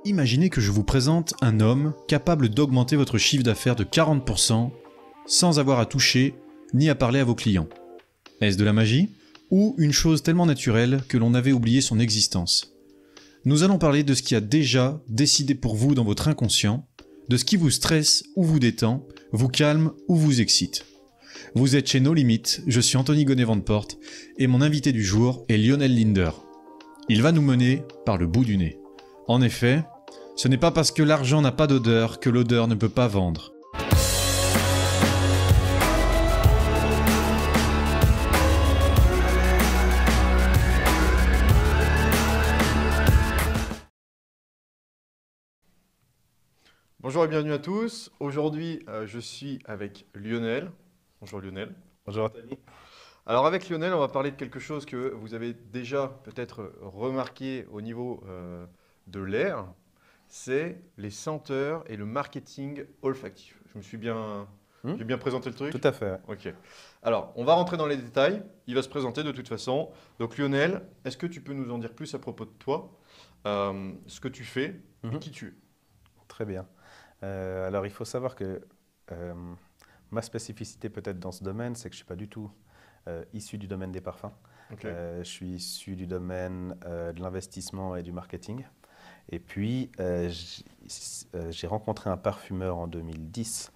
Imaginez que je vous présente un homme capable d'augmenter votre chiffre d'affaires de 40% sans avoir à toucher ni à parler à vos clients. Est-ce de la magie ou une chose tellement naturelle que l'on avait oublié son existence? Nous allons parler de ce qui a déjà décidé pour vous dans votre inconscient, de ce qui vous stresse ou vous détend, vous calme ou vous excite. Vous êtes chez No Limit, je suis Anthony Gonnet-Vandeporte et mon invité du jour est Lionel Linder. Il va nous mener par le bout du nez. En effet, ce n'est pas parce que l'argent n'a pas d'odeur que l'odeur ne peut pas vendre. Bonjour et bienvenue à tous. Aujourd'hui, je suis avec Lionel. Bonjour Lionel. Bonjour Anthony. Alors avec Lionel, on va parler de quelque chose que vous avez déjà peut-être remarqué au niveau de l'air. C'est les senteurs et le marketing olfactif. Je me suis bien, j'ai bien présenté le truc? Tout à fait. Ok. Alors, on va rentrer dans les détails. Il va se présenter de toute façon. Donc Lionel, est-ce que tu peux nous en dire plus à propos de toi, ce que tu fais et qui tu es? Très bien. Alors, il faut savoir que ma spécificité peut-être dans ce domaine, c'est que je ne suis pas du tout issu du domaine des parfums. Okay. Je suis issu du domaine de l'investissement et du marketing. Et puis, j'ai rencontré un parfumeur en 2010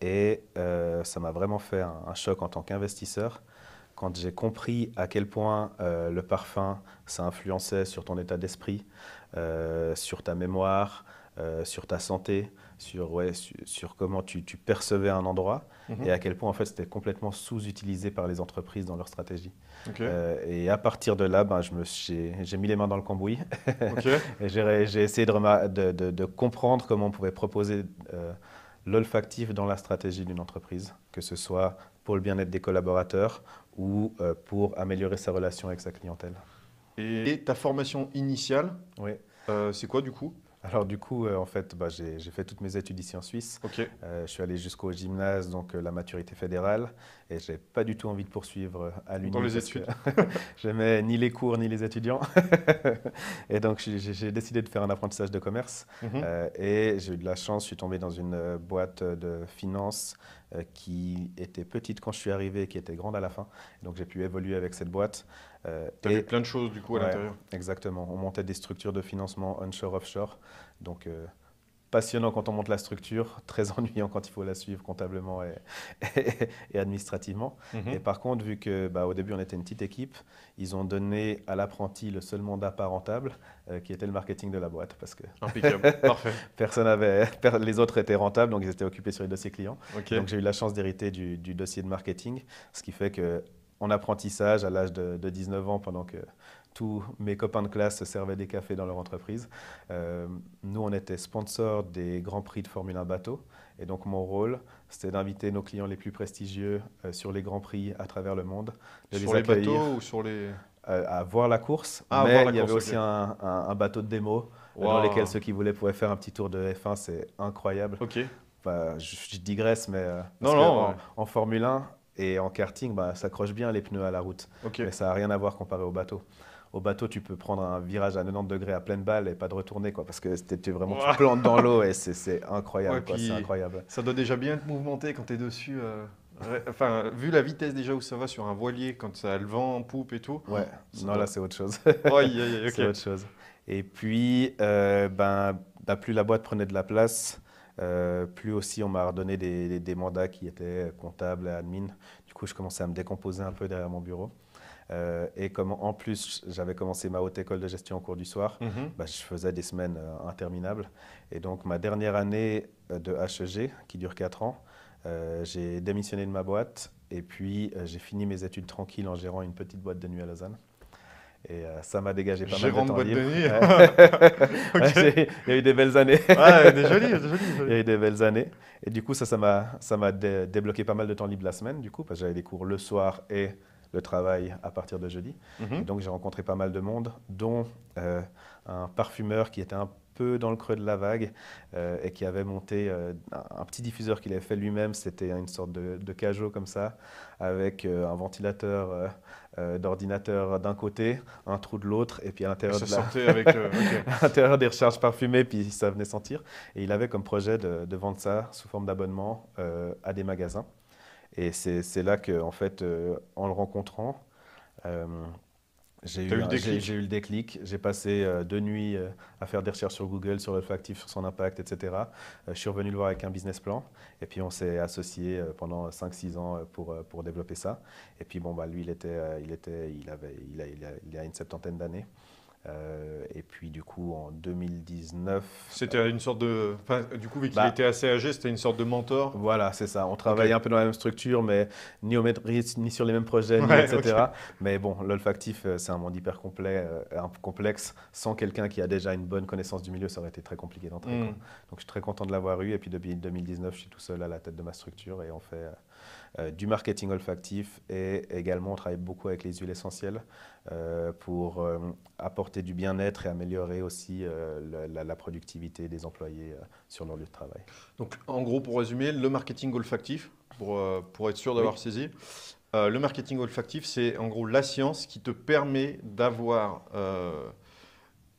et ça m'a vraiment fait un choc en tant qu'investisseur quand j'ai compris à quel point le parfum, ça influençait sur ton état d'esprit, sur ta mémoire, sur ta santé, sur comment tu percevais un endroit et à quel point en fait, c'était complètement sous-utilisé par les entreprises dans leur stratégie. Okay. Et à partir de là, j'ai mis les mains dans le cambouis Okay. et j'ai essayé de comprendre comment on pouvait proposer l'olfactif dans la stratégie d'une entreprise, que ce soit pour le bien-être des collaborateurs ou pour améliorer sa relation avec sa clientèle. Et ta formation initiale, Oui. c'est quoi du coup? Alors du coup, en fait, j'ai fait toutes mes études ici en Suisse. Okay. Je suis allé jusqu'au gymnase, donc la maturité fédérale, et je n'ai pas du tout envie de poursuivre à l'uni. Dans les études. J'aimais ni les cours ni les étudiants. Et donc j'ai décidé de faire un apprentissage de commerce. Et j'ai eu de la chance, je suis tombé dans une boîte de finance qui était petite quand je suis arrivé et qui était grande à la fin. Donc j'ai pu évoluer avec cette boîte. Tu as vu plein de choses du coup à l'intérieur. Exactement. On montait des structures de financement onshore, offshore. Donc passionnant quand on monte la structure, très ennuyant quand il faut la suivre comptablement et administrativement. Et par contre, vu que au début on était une petite équipe, ils ont donné à l'apprenti le seul mandat pas rentable, qui était le marketing de la boîte. Parce que impeccable, parfait. Les autres étaient rentables, donc ils étaient occupés sur les dossiers clients. Okay. Donc j'ai eu la chance d'hériter du dossier de marketing, ce qui fait que en apprentissage, à l'âge de 19 ans, pendant que tous mes copains de classe se servaient des cafés dans leur entreprise, nous, on était sponsors des Grands Prix de Formule 1 bateau. Et donc, mon rôle, c'était d'inviter nos clients les plus prestigieux sur les Grands Prix à travers le monde. Sur les bateaux ou sur les... à voir la course, mais il y avait aussi un bateau de démo dans lequel ceux qui voulaient pouvaient faire un petit tour de F1. C'est incroyable. Okay. Je digresse, mais en Formule 1, et en karting, ça accroche bien les pneus à la route. Okay. Mais ça n'a rien à voir comparé au bateau. Au bateau, tu peux prendre un virage à 90 degrés à pleine balle et pas de retourner, parce que tu plantes dans l'eau et c'est incroyable. C'est incroyable. Ça doit déjà bien te mouvementer quand tu es dessus. Enfin, vu la vitesse déjà où ça va sur un voilier, quand ça a le vent en poupe et tout. Ouais, là c'est autre chose. Okay. C'est autre chose. Et puis, plus la boîte prenait de la place, plus aussi on m'a redonné des mandats qui étaient comptables et admin. Du coup, je commençais à me décomposer un peu derrière mon bureau. Et comme en plus, j'avais commencé ma haute école de gestion en cours du soir, je faisais des semaines interminables. Et donc, ma dernière année de HEG, qui dure 4 ans, j'ai démissionné de ma boîte et puis j'ai fini mes études tranquilles en gérant une petite boîte de nuit à Lausanne. Et ça m'a dégagé pas mal de temps libre. Okay. Il y a eu des belles années. Ouais, des jolies. Il y a eu des belles années. Et du coup, ça m'a débloqué pas mal de temps libre la semaine, du coup, parce que j'avais des cours le soir et le travail à partir de jeudi. Et donc j'ai rencontré pas mal de monde, dont un parfumeur qui était un peu dans le creux de la vague et qui avait monté un petit diffuseur qu'il avait fait lui-même. C'était une sorte de cajot comme ça, avec un ventilateur d'ordinateur d'un côté, un trou de l'autre, et puis à l'intérieur à l'intérieur des recharges parfumées, puis ça venait sentir. Et il avait comme projet de vendre ça sous forme d'abonnement à des magasins. Et c'est là que, en fait, en le rencontrant, j'ai eu le déclic. J'ai passé 2 nuits à faire des recherches sur Google, sur l'olfactif, sur son impact, etc. Je suis revenu le voir avec un business plan. Et puis, on s'est associés pendant 5-6 ans pour développer ça. Et puis, bon, bah, lui, il a une 70aine d'années. Et puis du coup en 2019... C'était une sorte de... Enfin, du coup, vu qu'il était assez âgé, c'était une sorte de mentor. Voilà, c'est ça. On travaillait un peu dans la même structure, mais ni au maîtrise, ni sur les mêmes projets, etc. Mais bon, l'olfactif, c'est un monde hyper complexe. Sans quelqu'un qui a déjà une bonne connaissance du milieu, ça aurait été très compliqué d'entrer. Donc je suis très content de l'avoir eu. Et puis depuis 2019, je suis tout seul à la tête de ma structure et on fait du marketing olfactif. Et également, on travaille beaucoup avec les huiles essentielles pour apporter du bien-être et améliorer aussi la productivité des employés sur leur lieu de travail. Donc en gros, pour résumer, le marketing olfactif, pour être sûr d'avoir saisi, le marketing olfactif, c'est en gros la science qui te permet d'avoir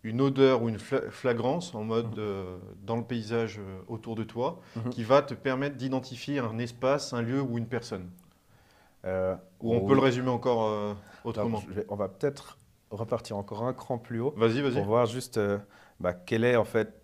une odeur ou une flagrance en mode dans le paysage autour de toi, qui va te permettre d'identifier un espace, un lieu ou une personne. Ou on peut le résumer encore autrement. Alors, on va peut-être repartir encore un cran plus haut. Vas-y. Pour voir juste quel est en fait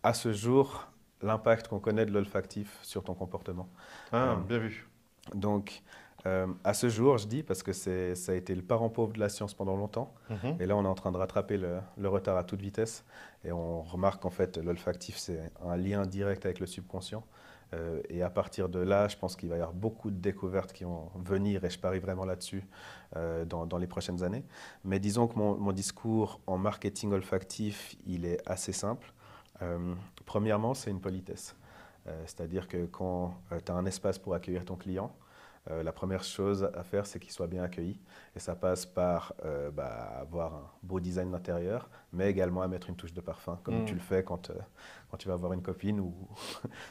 à ce jour l'impact qu'on connaît de l'olfactif sur ton comportement. Bien vu. Donc à ce jour, je dis parce que ça a été le parent pauvre de la science pendant longtemps. Et là, on est en train de rattraper le retard à toute vitesse. Et on remarque qu'en fait, l'olfactif, c'est un lien direct avec le subconscient. Et à partir de là, je pense qu'il va y avoir beaucoup de découvertes qui vont venir, et je parie vraiment là-dessus dans les prochaines années. Mais disons que mon discours en marketing olfactif, il est assez simple. Premièrement, c'est une politesse. C'est-à-dire que quand tu as un espace pour accueillir ton client, la première chose à faire, c'est qu'il soit bien accueilli. Et ça passe par avoir un beau design d'intérieur, mais également à mettre une touche de parfum, comme tu le fais quand tu vas voir une copine ou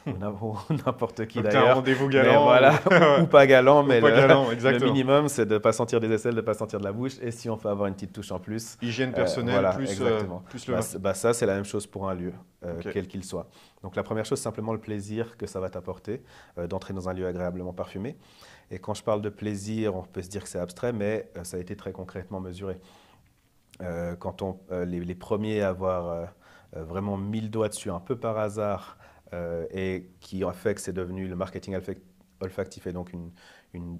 n'importe qui d'ailleurs. Tu as un rendez-vous galant. Ou pas galant, mais le minimum, c'est de ne pas sentir des aisselles, de ne pas sentir de la bouche. Et si on peut avoir une petite touche en plus. Hygiène personnelle, plus le... Ça, c'est la même chose pour un lieu, quel qu'il soit. Donc la première chose, c'est simplement le plaisir que ça va t'apporter d'entrer dans un lieu agréablement parfumé. Et quand je parle de plaisir, on peut se dire que c'est abstrait, mais ça a été très concrètement mesuré. Quand les premiers à avoir vraiment mis le doigt dessus un peu par hasard et qui ont fait que c'est devenu le marketing olfactif et donc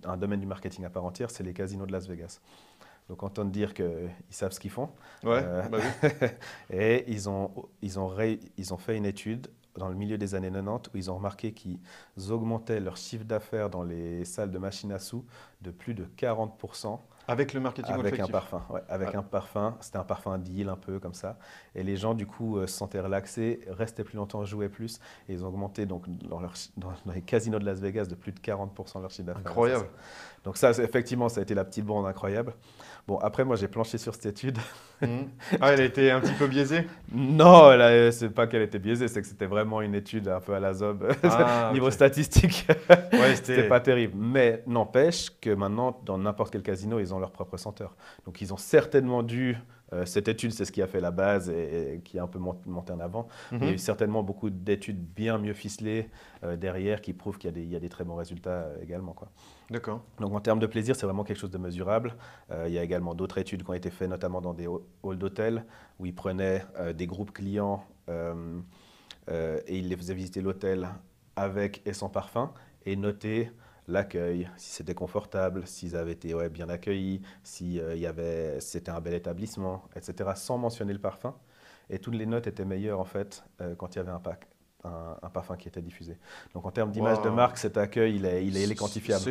un domaine du marketing à part entière, c'est les casinos de Las Vegas. Donc, on entend dire qu'ils savent ce qu'ils font. Oui. Et ils ont fait une étude dans le milieu des années 90 où ils ont remarqué qu'ils augmentaient leur chiffre d'affaires dans les salles de machines à sous de plus de 40%. Avec le marketing olfactif. Avec un parfum, un parfum. C'était un parfum deal un peu comme ça. Et les gens, du coup, se sentaient relaxés, restaient plus longtemps, jouaient plus. Et ils ont augmenté donc, dans les casinos de Las Vegas de plus de 40% leur chiffre d'affaires. Incroyable. Donc ça, effectivement, ça a été la petite bombe incroyable. Bon, après, moi, j'ai planché sur cette étude. Ah, elle a été un petit peu biaisée? Non, c'est pas qu'elle était biaisée, c'est que c'était vraiment une étude un peu à la zob. Niveau statistique, c'était pas terrible. Mais n'empêche que maintenant, dans n'importe quel casino, ils ont leur propre senteur. Donc, ils ont certainement dû... cette étude, c'est ce qui a fait la base et qui a un peu monté en avant. Il y a eu certainement beaucoup d'études bien mieux ficelées derrière qui prouvent qu'il y a des très bons résultats également, quoi. D'accord. Donc en termes de plaisir, c'est vraiment quelque chose de mesurable. Il y a également d'autres études qui ont été faites, notamment dans des halls d'hôtel, où ils prenaient des groupes clients et ils les faisaient visiter l'hôtel avec et sans parfum et noter l'accueil, si c'était confortable, s'ils avaient été bien accueillis, si c'était un bel établissement, etc., sans mentionner le parfum. Et toutes les notes étaient meilleures en fait quand il y avait un parfum qui était diffusé. Donc en termes d'image de marque, cet accueil, il est quantifiable.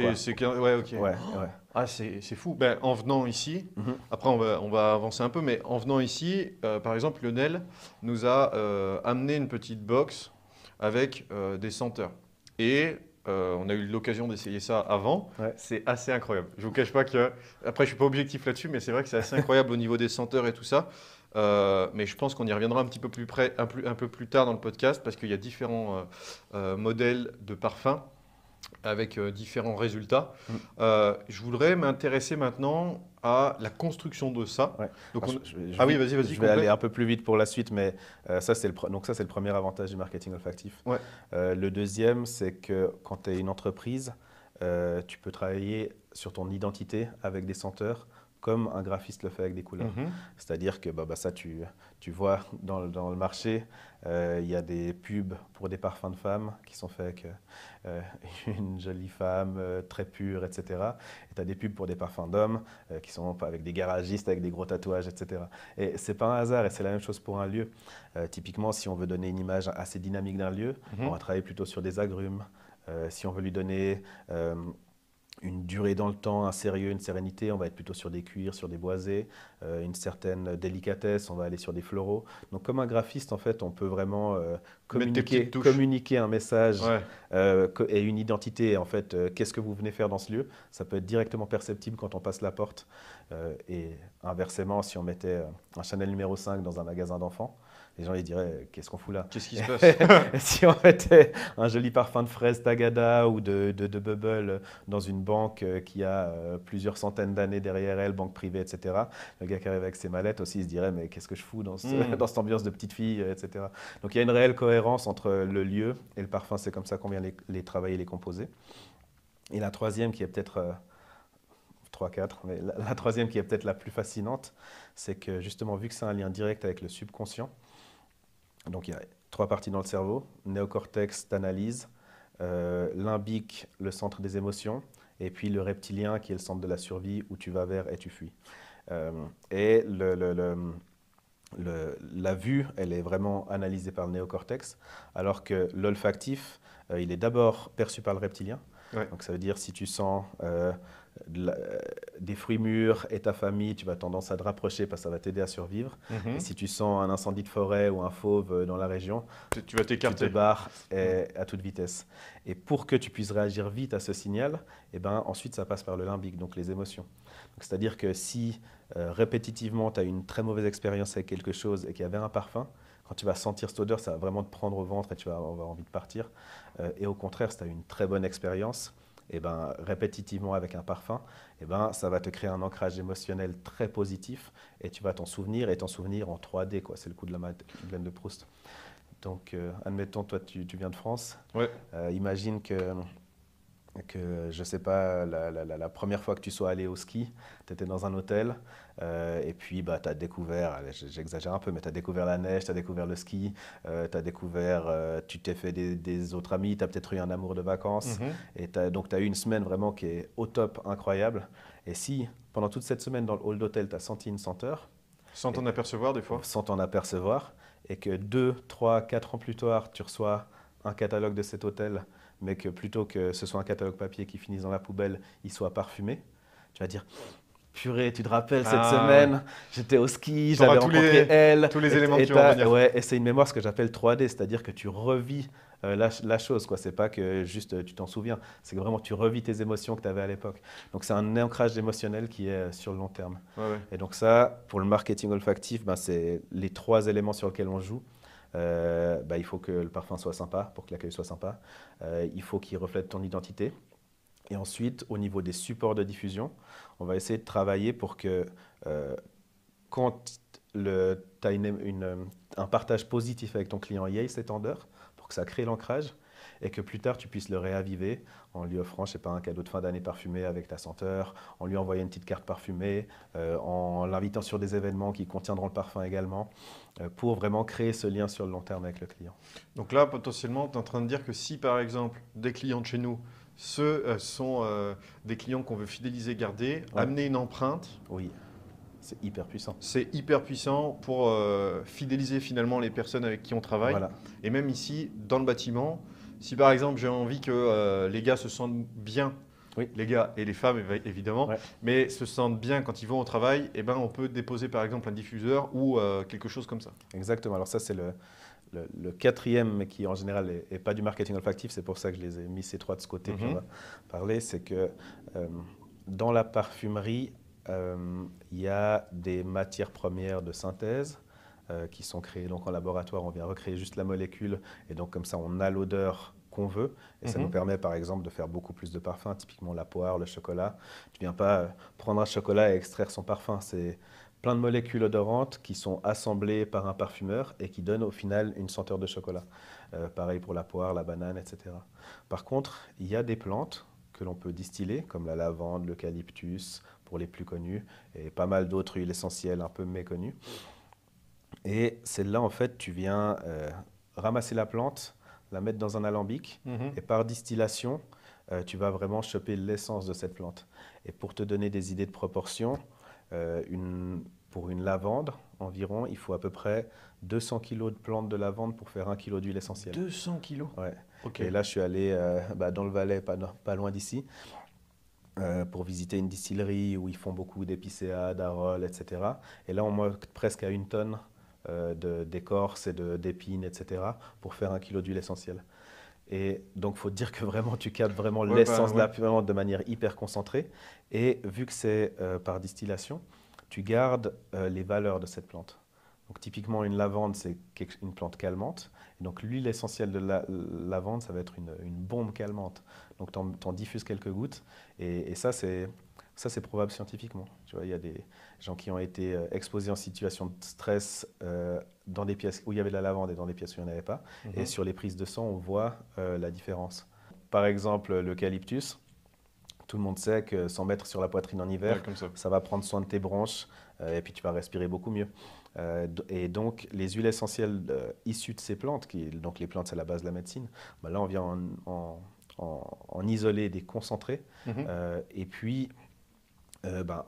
Ah, c'est fou. Ben, en venant ici, après on va avancer un peu, mais en venant ici, par exemple, Lionel nous a amené une petite box avec des senteurs. Et on a eu l'occasion d'essayer ça avant. Ouais. C'est assez incroyable. Je ne vous cache pas que, après je ne suis pas objectif là-dessus, mais c'est vrai que c'est assez incroyable au niveau des senteurs et tout ça. Mais je pense qu'on y reviendra un petit peu plus près, un peu plus tard dans le podcast parce qu'il y a différents modèles de parfums avec différents résultats. Je voudrais m'intéresser maintenant à la construction de ça. Ouais. Donc Alors, Ah oui, vas-y, je vais complète. aller un peu plus vite pour la suite, mais ça, c'est le premier avantage du marketing olfactif. Ouais. Le deuxième, c'est que quand tu es une entreprise, tu peux travailler sur ton identité avec des senteurs, comme un graphiste le fait avec des couleurs. Mhm. C'est-à-dire que ça, tu vois dans le marché, il y a des pubs pour des parfums de femmes qui sont faits avec une jolie femme très pure, etc. Et tu as des pubs pour des parfums d'hommes qui sont avec des garagistes, avec des gros tatouages, etc. Et c'est pas un hasard, et c'est la même chose pour un lieu. Typiquement, si on veut donner une image assez dynamique d'un lieu, on va travailler plutôt sur des agrumes. Si on veut lui donner une durée dans le temps, un sérieux, une sérénité, on va être plutôt sur des cuirs, sur des boisés, une certaine délicatesse, on va aller sur des floraux. Donc comme un graphiste, en fait, on peut vraiment communiquer un message Ouais. et une identité. En fait, qu'est-ce que vous venez faire dans ce lieu? Ça peut être directement perceptible quand on passe la porte. Et inversement, si on mettait un Chanel numéro 5 dans un magasin d'enfants, les gens ils diraient qu'est-ce qu'on fout là? Qu'est-ce qui se passe? Et si on mettait un joli parfum de fraise Tagada ou de Bubble dans une banque qui a plusieurs centaines d'années derrière elle, banque privée, etc., le gars qui arrive avec ses mallettes aussi il se dirait mais qu'est-ce que je fous dans cette ambiance de petite fille, etc. Donc il y a une réelle cohérence entre le lieu et le parfum, c'est comme ça qu'on vient les travailler, les composer. Et la troisième qui est peut-être 3-4, mais la troisième qui est peut-être la plus fascinante, c'est que justement, vu que c'est un lien direct avec le subconscient, donc il y a 3 parties dans le cerveau, néocortex d'analyse, limbique, le centre des émotions, et puis le reptilien qui est le centre de la survie où tu vas vers et tu fuis. Et la vue, elle est vraiment analysée par le néocortex, alors que l'olfactif, il est d'abord perçu par le reptilien. Ouais. Donc ça veut dire si tu sens des fruits mûrs et ta famille, tu vas tendance à te rapprocher parce que ça va t'aider à survivre. Mhm. Et si tu sens un incendie de forêt ou un fauve dans la région, Tu vas tu te t'écarter. barres à toute vitesse. Et pour que tu puisses réagir vite à ce signal, eh ben, ensuite ça passe par le limbique, donc les émotions. C'est-à-dire que si répétitivement tu as une très mauvaise expérience avec quelque chose et qu'il y avait un parfum, quand tu vas sentir cette odeur, ça va vraiment te prendre au ventre et tu vas avoir envie de partir. Et au contraire, si tu as eu une très bonne expérience, et ben, répétitivement avec un parfum, et ben, ça va te créer un ancrage émotionnel très positif et tu vas t'en souvenir en 3D, quoi. C'est le coup de la Madeleine de Proust. Donc, admettons, toi, tu viens de France. Ouais. Imagine que je ne sais pas, la première fois que tu sois allé au ski, tu étais dans un hôtel et puis tu as découvert, allez, j'exagère un peu, mais tu as découvert la neige, tu as découvert le ski, tu t'es fait des autres amis, tu as peut-être eu un amour de vacances. Mhm. Et donc tu as eu une semaine vraiment qui est au top, incroyable. Et si pendant toute cette semaine dans le hall d'hôtel, tu as senti une senteur, Sans t'en apercevoir des fois. sans t'en apercevoir, et que 2, 3, 4 ans plus tard, tu reçois un catalogue de cet hôtel, mais que plutôt que ce soit un catalogue papier qui finisse dans la poubelle, il soit parfumé, tu vas dire purée, tu te rappelles cette semaine, j'étais au ski, T'auras j'avais rencontré elle. tous les éléments et qui vont revenir. ouais, et c'est une mémoire, ce que j'appelle 3D, c'est-à-dire que tu revis la chose, quoi. C'est pas que juste tu t'en souviens, c'est que vraiment tu revis tes émotions que tu avais à l'époque. Donc c'est un ancrage émotionnel qui est sur le long terme. Ouais. Et donc ça, pour le marketing olfactif, c'est les 3 éléments sur lesquels on joue. Il faut que le parfum soit sympa, pour que l'accueil soit sympa. Il faut qu'il reflète ton identité. Et ensuite, au niveau des supports de diffusion, on va essayer de travailler pour que quand tu as un partage positif avec ton client, il y ait cette odeur pour que ça crée l'ancrage et que plus tard, tu puisses le réaviver en lui offrant, je sais pas, un cadeau de fin d'année parfumé avec ta senteur, en lui envoyant une petite carte parfumée, en l'invitant sur des événements qui contiendront le parfum également, pour vraiment créer ce lien sur le long terme avec le client. Donc là, potentiellement, tu es en train de dire que si, par exemple, des clients de chez nous, ceux sont des clients qu'on veut fidéliser, garder, Ouais. amener une empreinte, Oui, c'est hyper puissant. c'est hyper puissant pour fidéliser finalement les personnes avec qui on travaille. Voilà. Et même ici, dans le bâtiment, si par exemple j'ai envie que les gars se sentent bien Oui. les gars et les femmes évidemment, Ouais. mais se sentent bien quand ils vont au travail, et ben on peut déposer par exemple un diffuseur ou quelque chose comme ça. Exactement. Alors ça, c'est le quatrième, mais qui en général est pas du marketing olfactif. C'est pour ça que je les ai mis ces trois de ce côté. Puis on va parler. C'est que dans la parfumerie, il y a des matières premières de synthèse qui sont créées donc en laboratoire. On vient recréer juste la molécule et donc comme ça, on a l'odeur qu'on veut. Et ça nous permet par exemple de faire beaucoup plus de parfums, typiquement la poire, le chocolat. Tu viens pas prendre un chocolat et extraire son parfum. C'est plein de molécules odorantes qui sont assemblées par un parfumeur et qui donnent au final une senteur de chocolat. Pareil pour la poire, la banane, etc. Par contre, il y a des plantes que l'on peut distiller, comme la lavande, l'eucalyptus, pour les plus connus, et pas mal d'autres huiles essentielles un peu méconnues. Et celle-là, en fait, tu viens ramasser la plante, la mettre dans un alambic, et par distillation, tu vas vraiment choper l'essence de cette plante. Et pour te donner des idées de proportion, pour une lavande, environ, il faut à peu près 200 kg de plantes de lavande pour faire 1 kg d'huile essentielle. 200 kilos. Ouais. Ok. Et là, je suis allé dans le Valais, pas loin d'ici, pour visiter une distillerie où ils font beaucoup d'épicéas, d'aroles, etc. Et là, on monte presque à 1 tonne d'écorce et d'épines, etc. pour faire 1 kg d'huile essentielle. Et donc, il faut te dire que vraiment, tu captes vraiment l'essence de la plante de manière hyper concentrée. Et vu que c'est par distillation, tu gardes les valeurs de cette plante. Donc, typiquement, une lavande, c'est une plante calmante. Et donc, l'huile essentielle de la lavande, ça va être une bombe calmante. Donc, tu en diffuses quelques gouttes. Et ça, c'est probable scientifiquement. Tu vois, il y a des gens qui ont été exposés en situation de stress dans des pièces où il y avait de la lavande et dans des pièces où il n'y en avait pas. Et sur les prises de sang, on voit la différence. Par exemple, l'eucalyptus. Tout le monde sait que s'en mettre sur la poitrine en hiver, ça va prendre soin de tes bronches et puis tu vas respirer beaucoup mieux. Et donc, les huiles essentielles issues de ces plantes, donc les plantes, c'est la base de la médecine, là, on vient en isoler des concentrés. Et puis,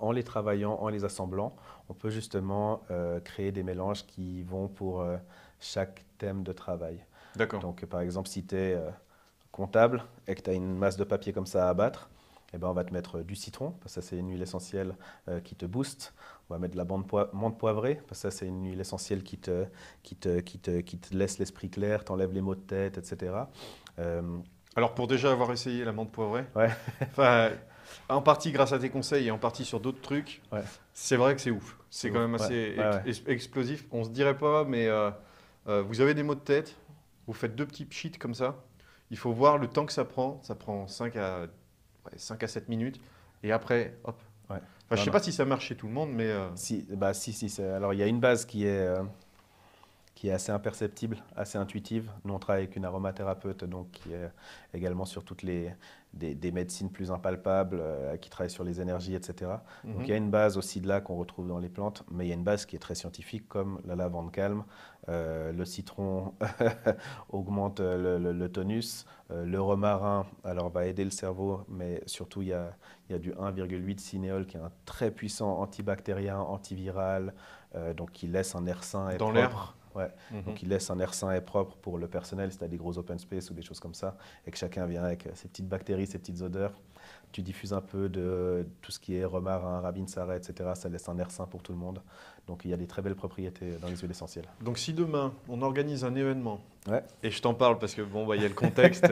en les travaillant, en les assemblant, on peut justement créer des mélanges qui vont pour chaque thème de travail. D'accord. Donc, par exemple, si tu es comptable et que tu as une masse de papier comme ça à abattre, on va te mettre du citron, parce que ça c'est une huile essentielle qui te booste. On va mettre de la menthe poivrée, parce que ça c'est une huile essentielle qui te laisse l'esprit clair, t'enlève les maux de tête, etc. Alors pour déjà avoir essayé la menthe poivrée, Ouais. enfin, en partie grâce à tes conseils et en partie sur d'autres trucs, c'est vrai que c'est ouf. C'est quand même assez explosif. On se dirait pas, mais vous avez des maux de tête, vous faites 2 petits pchits comme ça. Il faut voir le temps que ça prend. Ça prend 5 à 7 minutes. Et après, hop. Enfin, je ne sais pas si ça marche chez tout le monde, mais… Si. Alors, il y a une base qui est assez imperceptible, assez intuitive. Nous, on travaille avec une aromathérapeute, donc qui est également sur toutes des médecines plus impalpables, qui travaille sur les énergies, etc. Donc, il y a une base aussi de là qu'on retrouve dans les plantes, mais il y a une base qui est très scientifique, comme la lavande calme, le citron augmente le tonus, le romarin, alors va aider le cerveau, mais surtout il y a du 1,8 cinéole qui est un très puissant antibactérien, antiviral, donc qui laisse un air sain et dans propre. l'air. Ouais. Donc il laisse un air sain et propre pour le personnel si tu as des gros open space ou des choses comme ça et que chacun vient avec ses petites bactéries, ses petites odeurs. Tu diffuses un peu de tout ce qui est romarin, rabinsara, etc. Ça laisse un air sain pour tout le monde. Donc il y a des très belles propriétés dans les huiles essentielles. Donc si demain on organise un événement, ouais. et je t'en parle parce que bon, il y a le contexte,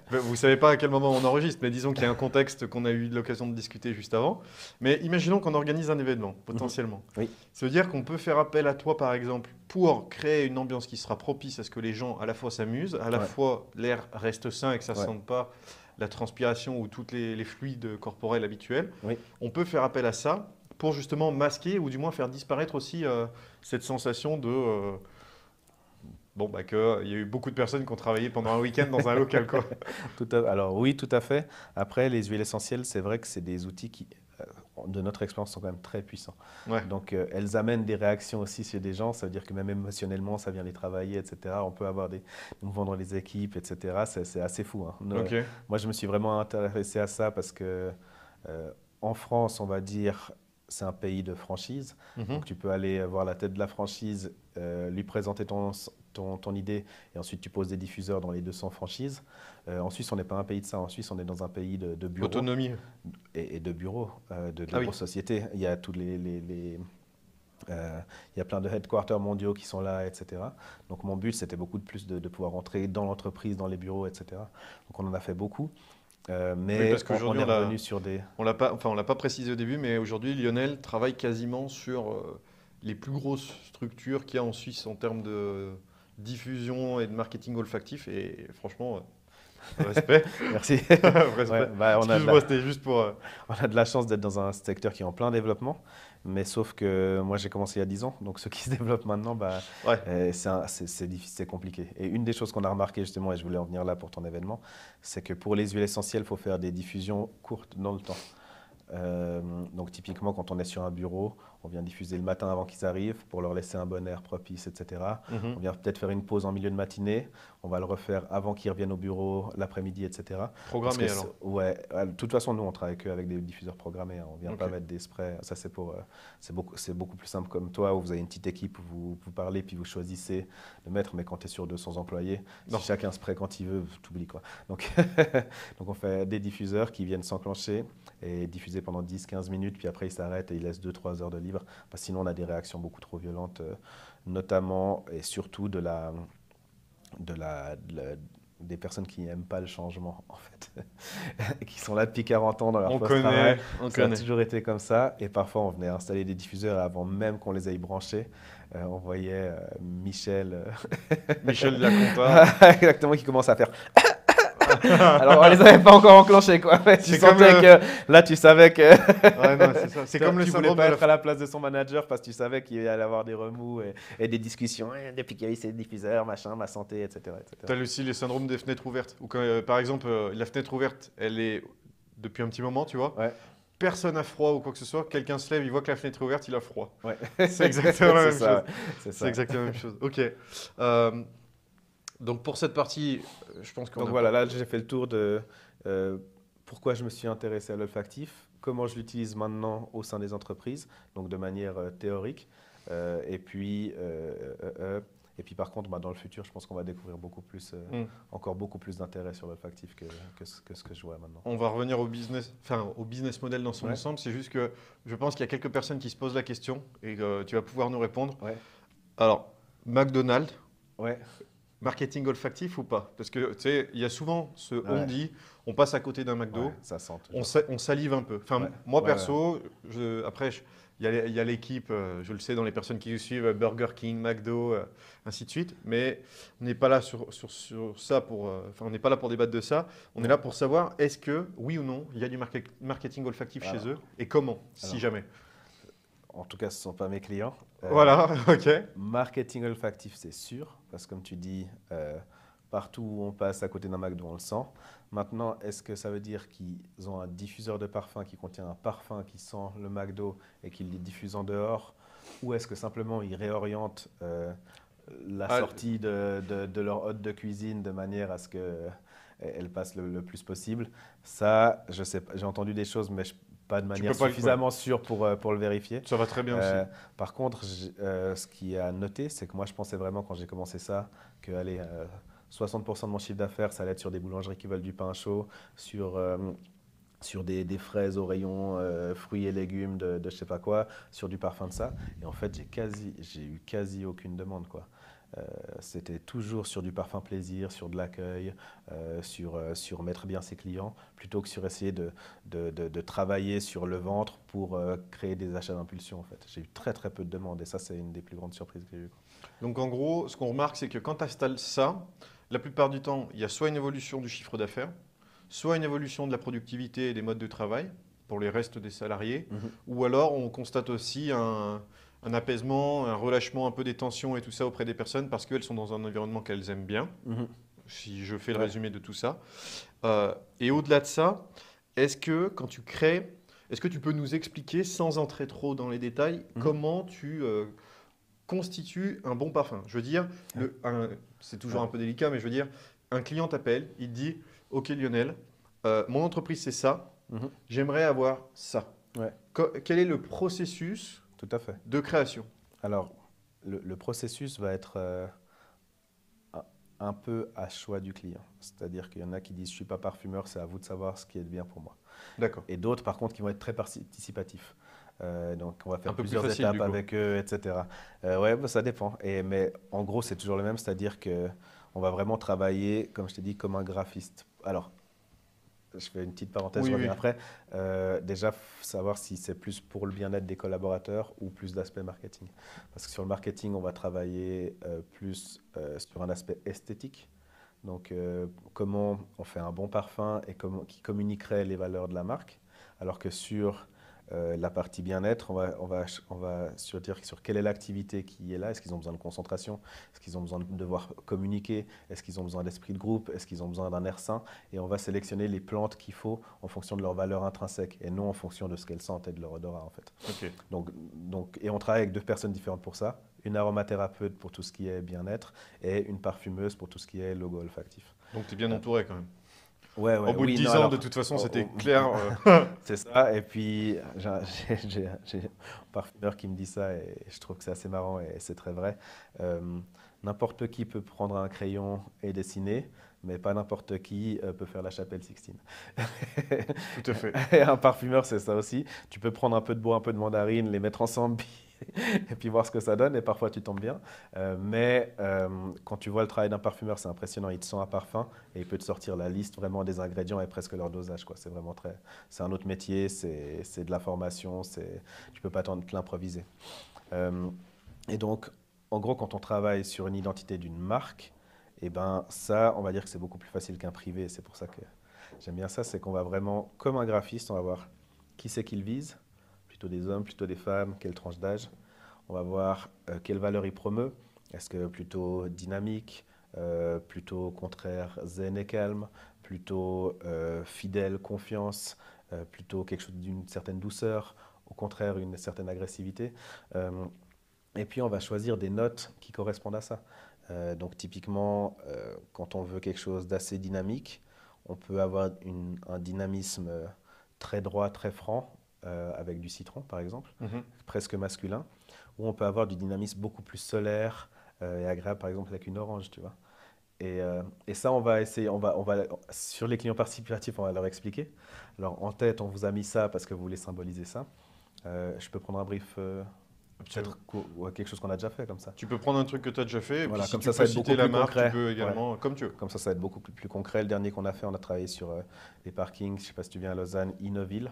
vous ne savez pas à quel moment on enregistre, mais disons qu'il y a un contexte qu'on a eu l'occasion de discuter juste avant. Mais imaginons qu'on organise un événement, potentiellement. Oui. Ça veut dire qu'on peut faire appel à toi par exemple pour créer une ambiance qui sera propice à ce que les gens à la fois s'amusent, à la fois l'air reste sain et que ça ne sente pas la transpiration ou tous les fluides corporels habituels. Oui. On peut faire appel à ça pour justement masquer ou du moins faire disparaître aussi cette sensation de… qu'il y a eu beaucoup de personnes qui ont travaillé pendant un week-end dans un local, quoi. Alors oui, tout à fait. Après, les huiles essentielles, c'est vrai que c'est des outils qui, de notre expérience, sont quand même très puissants. Ouais. Donc elles amènent des réactions aussi chez des gens. Ça veut dire que même émotionnellement, ça vient les travailler, etc. On peut avoir nous vendre les équipes, etc. C'est assez fou. Hein. Okay. Moi, je me suis vraiment intéressé à ça parce que en France, on va dire, c'est un pays de franchise. Mhm. Donc, tu peux aller voir la tête de la franchise, lui présenter ton idée, et ensuite tu poses des diffuseurs dans les 200 franchises. En Suisse, on n'est pas un pays de ça. En Suisse, on est dans un pays de bureaux Autonomie. et de bureaux, de Ah oui. grosses sociétés. Il y a tous il y a plein de headquarters mondiaux qui sont là, etc. Donc mon but, c'était beaucoup de plus de pouvoir rentrer dans l'entreprise, dans les bureaux, etc. Donc on en a fait beaucoup. Mais Oui, parce on qu'aujourd'hui, est revenu sur des... on l'a pas précisé au début, mais aujourd'hui, Lionel travaille quasiment sur les plus grosses structures qu'il y a en Suisse en termes de diffusion et de marketing olfactif. Et franchement, respect. Merci. Respect. Ouais, bah, Excuse-moi, c'était juste pour. on a de la chance d'être dans un secteur qui est en plein développement, mais sauf que moi j'ai commencé il y a 10 ans, donc ceux qui se développent maintenant, bah, Ouais. c'est difficile, c'est compliqué. Et une des choses qu'on a remarqué justement, et je voulais en venir là pour ton événement, c'est que pour les huiles essentielles, il faut faire des diffusions courtes dans le temps. Donc typiquement quand on est sur un bureau, on vient diffuser le matin avant qu'ils arrivent pour leur laisser un bon air propice, etc. Mhm. On vient peut-être faire une pause en milieu de matinée, on va le refaire avant qu'ils reviennent au bureau l'après-midi, etc. Parce Programmé que alors. ouais, de toute façon nous on travaille qu'avec des diffuseurs programmés, hein. On vient Ok. pas mettre des sprays, ça c'est pour, c'est beaucoup plus simple comme toi où vous avez une petite équipe où vous parlez puis vous choisissez de mettre, mais quand tu es sur 200 employés, Non. si chacun spray quand il veut, t'oublies quoi. Donc, donc on fait des diffuseurs qui viennent s'enclencher et diffuser pendant 10-15 minutes, puis après ils s'arrêtent et ils laissent 2-3 heures de libre, parce que sinon on a des réactions beaucoup trop violentes, notamment et surtout des personnes qui n'aiment pas le changement, en fait, qui sont là depuis 40 ans dans leur On poste de connaît, travail. on Ça a connaît. toujours été comme ça, et parfois on venait installer des diffuseurs avant même qu'on les aille brancher. On voyait Michel, Michel de la Compta. exactement, qui commence à faire... Alors on les avait pas encore enclenchés, quoi. Mais tu C'est comme sentais que là, tu savais que Ouais, non, c'est ça. C'est comme le tu voulais syndrome pas de être à la place de son manager parce que tu savais qu'il allait avoir des remous et des discussions. Depuis qu'il y a eu ces diffuseurs, machin, ma santé, etc. Tu as aussi les syndromes des fenêtres ouvertes. Ou quand, par exemple, la fenêtre ouverte, elle est depuis un petit moment, tu vois. Ouais. Personne n'a froid ou quoi que ce soit. Quelqu'un se lève, il voit que la fenêtre est ouverte, il a froid. Ouais. C'est exactement la même C'est ça, chose. c'est C'est ça. exactement la même chose. Ok. Donc pour cette partie, je pense qu'on Donc a voilà, là j'ai fait le tour de pourquoi je me suis intéressé à l'olfactif, comment je l'utilise maintenant au sein des entreprises, donc de manière théorique. Et puis par contre, bah, dans le futur, je pense qu'on va découvrir beaucoup plus, encore beaucoup plus d'intérêt sur l'olfactif que ce que je vois maintenant. On va revenir au business model dans son Ouais. ensemble. C'est juste que je pense qu'il y a quelques personnes qui se posent la question et que tu vas pouvoir nous répondre. Ouais. Alors, McDonald's, Ouais. marketing olfactif ou pas? Parce que tu sais, il y a souvent ce Ouais. on dit, on passe à côté d'un McDo, Ouais, ça sent toujours. on salive un peu. Enfin, Ouais. moi Ouais, perso, il y a l'équipe, je le sais dans les personnes qui nous suivent, Burger King, McDo, ainsi de suite. Mais on n'est pas là sur ça pour, on n'est pas là pour débattre de ça. On est là pour savoir est-ce que, oui ou non, il y a du marketing olfactif chez Alors. eux et comment, si Alors. jamais. En tout cas, ce ne sont pas mes clients. Voilà, ok. Marketing olfactif, c'est sûr, parce que comme tu dis, partout où on passe à côté d'un McDo, on le sent. Maintenant, est-ce que ça veut dire qu'ils ont un diffuseur de parfum qui contient un parfum qui sent le McDo et qu'ils le diffusent en dehors? Ou est-ce que simplement ils réorientent la sortie de leur hôte de cuisine de manière à ce qu'elle passe le plus possible? Ça, je sais pas, j'ai entendu des choses, mais pas de manière peux pas le- suffisamment sûre pour le vérifier. Ça va très bien aussi. Par contre, ce qui est à noter, c'est que moi, je pensais vraiment, quand j'ai commencé ça, que allez, 60% de mon chiffre d'affaires, ça allait être sur des boulangeries qui veulent du pain chaud, sur des fraises au rayon fruits et légumes de je sais pas quoi, sur du parfum de ça. Et en fait, j'ai eu quasi aucune demande, quoi. C'était toujours sur du parfum plaisir, sur de l'accueil, sur mettre bien ses clients, plutôt que sur essayer de travailler sur le ventre pour créer des achats d'impulsion, en fait. J'ai eu très très peu de demandes et ça, c'est une des plus grandes surprises que j'ai eues. Donc en gros, ce qu'on remarque, c'est que quand tu installes ça, la plupart du temps, il y a soit une évolution du chiffre d'affaires, soit une évolution de la productivité et des modes de travail pour les restes des salariés, ou alors on constate aussi un apaisement, un relâchement un peu des tensions et tout ça auprès des personnes parce qu'elles sont dans un environnement qu'elles aiment bien, si je fais le résumé de tout ça. Et au-delà de ça, est-ce que quand tu crées, est-ce que tu peux nous expliquer, sans entrer trop dans les détails, comment tu constitues un bon parfum? Je veux dire, c'est toujours un peu délicat, mais je veux dire, un client t'appelle, il te dit « Ok Lionel, mon entreprise c'est ça, j'aimerais avoir ça ». Ouais, Quel est le processus tout à fait. de création? Alors, le processus va être un un peu à choix du client. C'est-à-dire qu'il y en a qui disent, je ne suis pas parfumeur, c'est à vous de savoir ce qui est bien pour moi. D'accord. Et d'autres, par contre, qui vont être très participatifs. Donc, on va Un faire peu plus plusieurs facile, étapes du coup. avec eux, etc. Ouais, bah, ça dépend. Mais en gros, c'est toujours le même, c'est-à-dire que on va vraiment travailler, comme je t'ai dit, comme un graphiste. Alors, je fais une petite parenthèse, je Oui, reviens oui. après. Déjà, savoir si c'est plus pour le bien-être des collaborateurs ou plus d'aspect marketing. Parce que sur le marketing, on va travailler plus sur un aspect esthétique. Donc, comment on fait un bon parfum et comment, qui communiquerait les valeurs de la marque. Alors que sur la partie bien-être, on va dire sur quelle est l'activité qui est là. Est-ce qu'ils ont besoin de concentration? Est-ce qu'ils ont besoin de devoir communiquer? Est-ce qu'ils ont besoin d'esprit de groupe? Est-ce qu'ils ont besoin d'un air sain? Et on va sélectionner les plantes qu'il faut en fonction de leurs valeurs intrinsèques et non en fonction de ce qu'elles sentent et de leur odorat, en fait. Ok. Et on travaille avec deux personnes différentes pour ça. Une aromathérapeute pour tout ce qui est bien-être et une parfumueuse pour tout ce qui est logo olfactif. Donc, tu es bien entouré quand même. Ouais, Au bout de oui, 10 non, ans, de alors, toute façon, oh, c'était oh, clair. c'est ça. Et puis, j'ai un parfumeur qui me dit ça et je trouve que c'est assez marrant et c'est très vrai. Euh, N'importe qui peut prendre un crayon et dessiner, mais pas n'importe qui peut faire la chapelle Sixtine. Tout à fait. Et un parfumeur, c'est ça aussi. Tu peux prendre un peu de bois, un peu de mandarine, les mettre ensemble, et puis voir ce que ça donne. Et parfois, tu tombes bien. Quand tu vois le travail d'un parfumeur, c'est impressionnant. Il te sent un parfum et il peut te sortir la liste vraiment des ingrédients et presque leur dosage, quoi. C'est vraiment très. C'est un autre métier, c'est de la formation. Tu peux pas te l'improviser. Euh, et donc, en gros, quand on travaille sur une identité d'une marque, et ben ça, on va dire que c'est beaucoup plus facile qu'un privé. C'est pour ça que j'aime bien ça, c'est qu'on va vraiment, comme un graphiste, on va voir qui c'est qu'il vise, plutôt des hommes, plutôt des femmes, quelle tranche d'âge. On va voir quelle valeur il promeut. Est-ce que plutôt dynamique, plutôt au contraire zen et calme, plutôt fidèle, confiance, plutôt quelque chose d'une certaine douceur, au contraire une certaine agressivité. Euh, et puis on va choisir des notes qui correspondent à ça. Donc typiquement, quand on veut quelque chose d'assez dynamique, on peut avoir un dynamisme très droit, très franc, avec du citron par exemple, Mhm. presque masculin, ou on peut avoir du dynamisme beaucoup plus solaire et agréable par exemple avec une orange, tu vois. Et ça, on va essayer, sur les clients participatifs, on va leur expliquer. Alors en tête, on vous a mis ça parce que vous voulez symboliser ça. Je peux prendre un brief Absolument. peut-être ou quelque chose qu'on a déjà fait comme ça. Tu peux prendre un truc que tu as déjà fait, et puis Voilà, si comme tu ça peux va être citer beaucoup la plus marque, tu concret. peux Ouais. également, comme tu veux. Comme ça va être beaucoup plus concret. Le dernier qu'on a fait, on a travaillé sur les parkings. Je ne sais pas si tu viens à Lausanne, Innoville.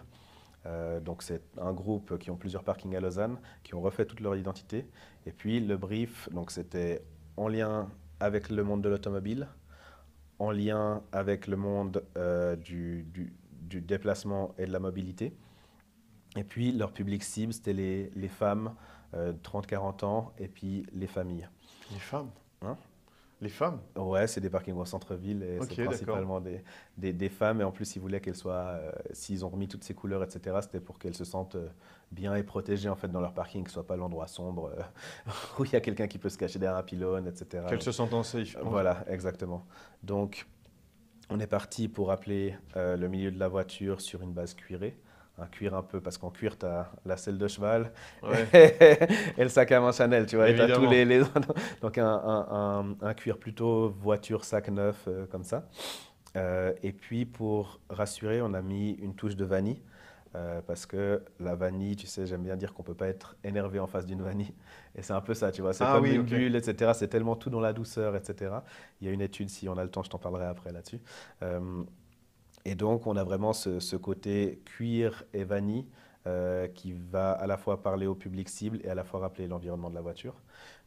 Donc c'est un groupe qui ont plusieurs parkings à Lausanne, qui ont refait toute leur identité. Et puis le brief, donc c'était en lien avec le monde de l'automobile, en lien avec le monde du déplacement et de la mobilité. Et puis leur public cible, c'était les femmes 30-40 ans et puis les familles. Les femmes. Hein? Les femmes. Ouais, c'est des parkings au centre-ville et Ok, c'est d'accord. principalement des femmes. Et en plus, ils voulaient qu'elles soient, s'ils ont remis toutes ces couleurs, etc., c'était pour qu'elles se sentent bien et protégées en fait dans leur parking, que ce soit pas l'endroit sombre où il y a quelqu'un qui peut se cacher derrière un pylône, etc. Qu'elles se sentent en safe. Voilà, exactement. Donc, on est parti pour appeler le milieu de la voiture sur une base cuirée. Un cuir un peu, parce qu'en cuir, tu as la selle de cheval Ouais. et le sac à main Chanel, tu vois. Et tu as tous Évidemment. Donc un cuir plutôt voiture, sac neuf, comme ça. Et puis pour rassurer, on a mis une touche de vanille. Parce que la vanille, tu sais, j'aime bien dire qu'on ne peut pas être énervé en face d'une vanille. Et c'est un peu ça, tu vois. C'est Ah comme oui, une ok. bulle, etc. C'est tellement tout dans la douceur, etc. Il y a une étude, si on a le temps, je t'en parlerai après là-dessus. Euh, et donc, on a vraiment ce côté cuir et vanille qui va à la fois parler au public cible et à la fois rappeler l'environnement de la voiture.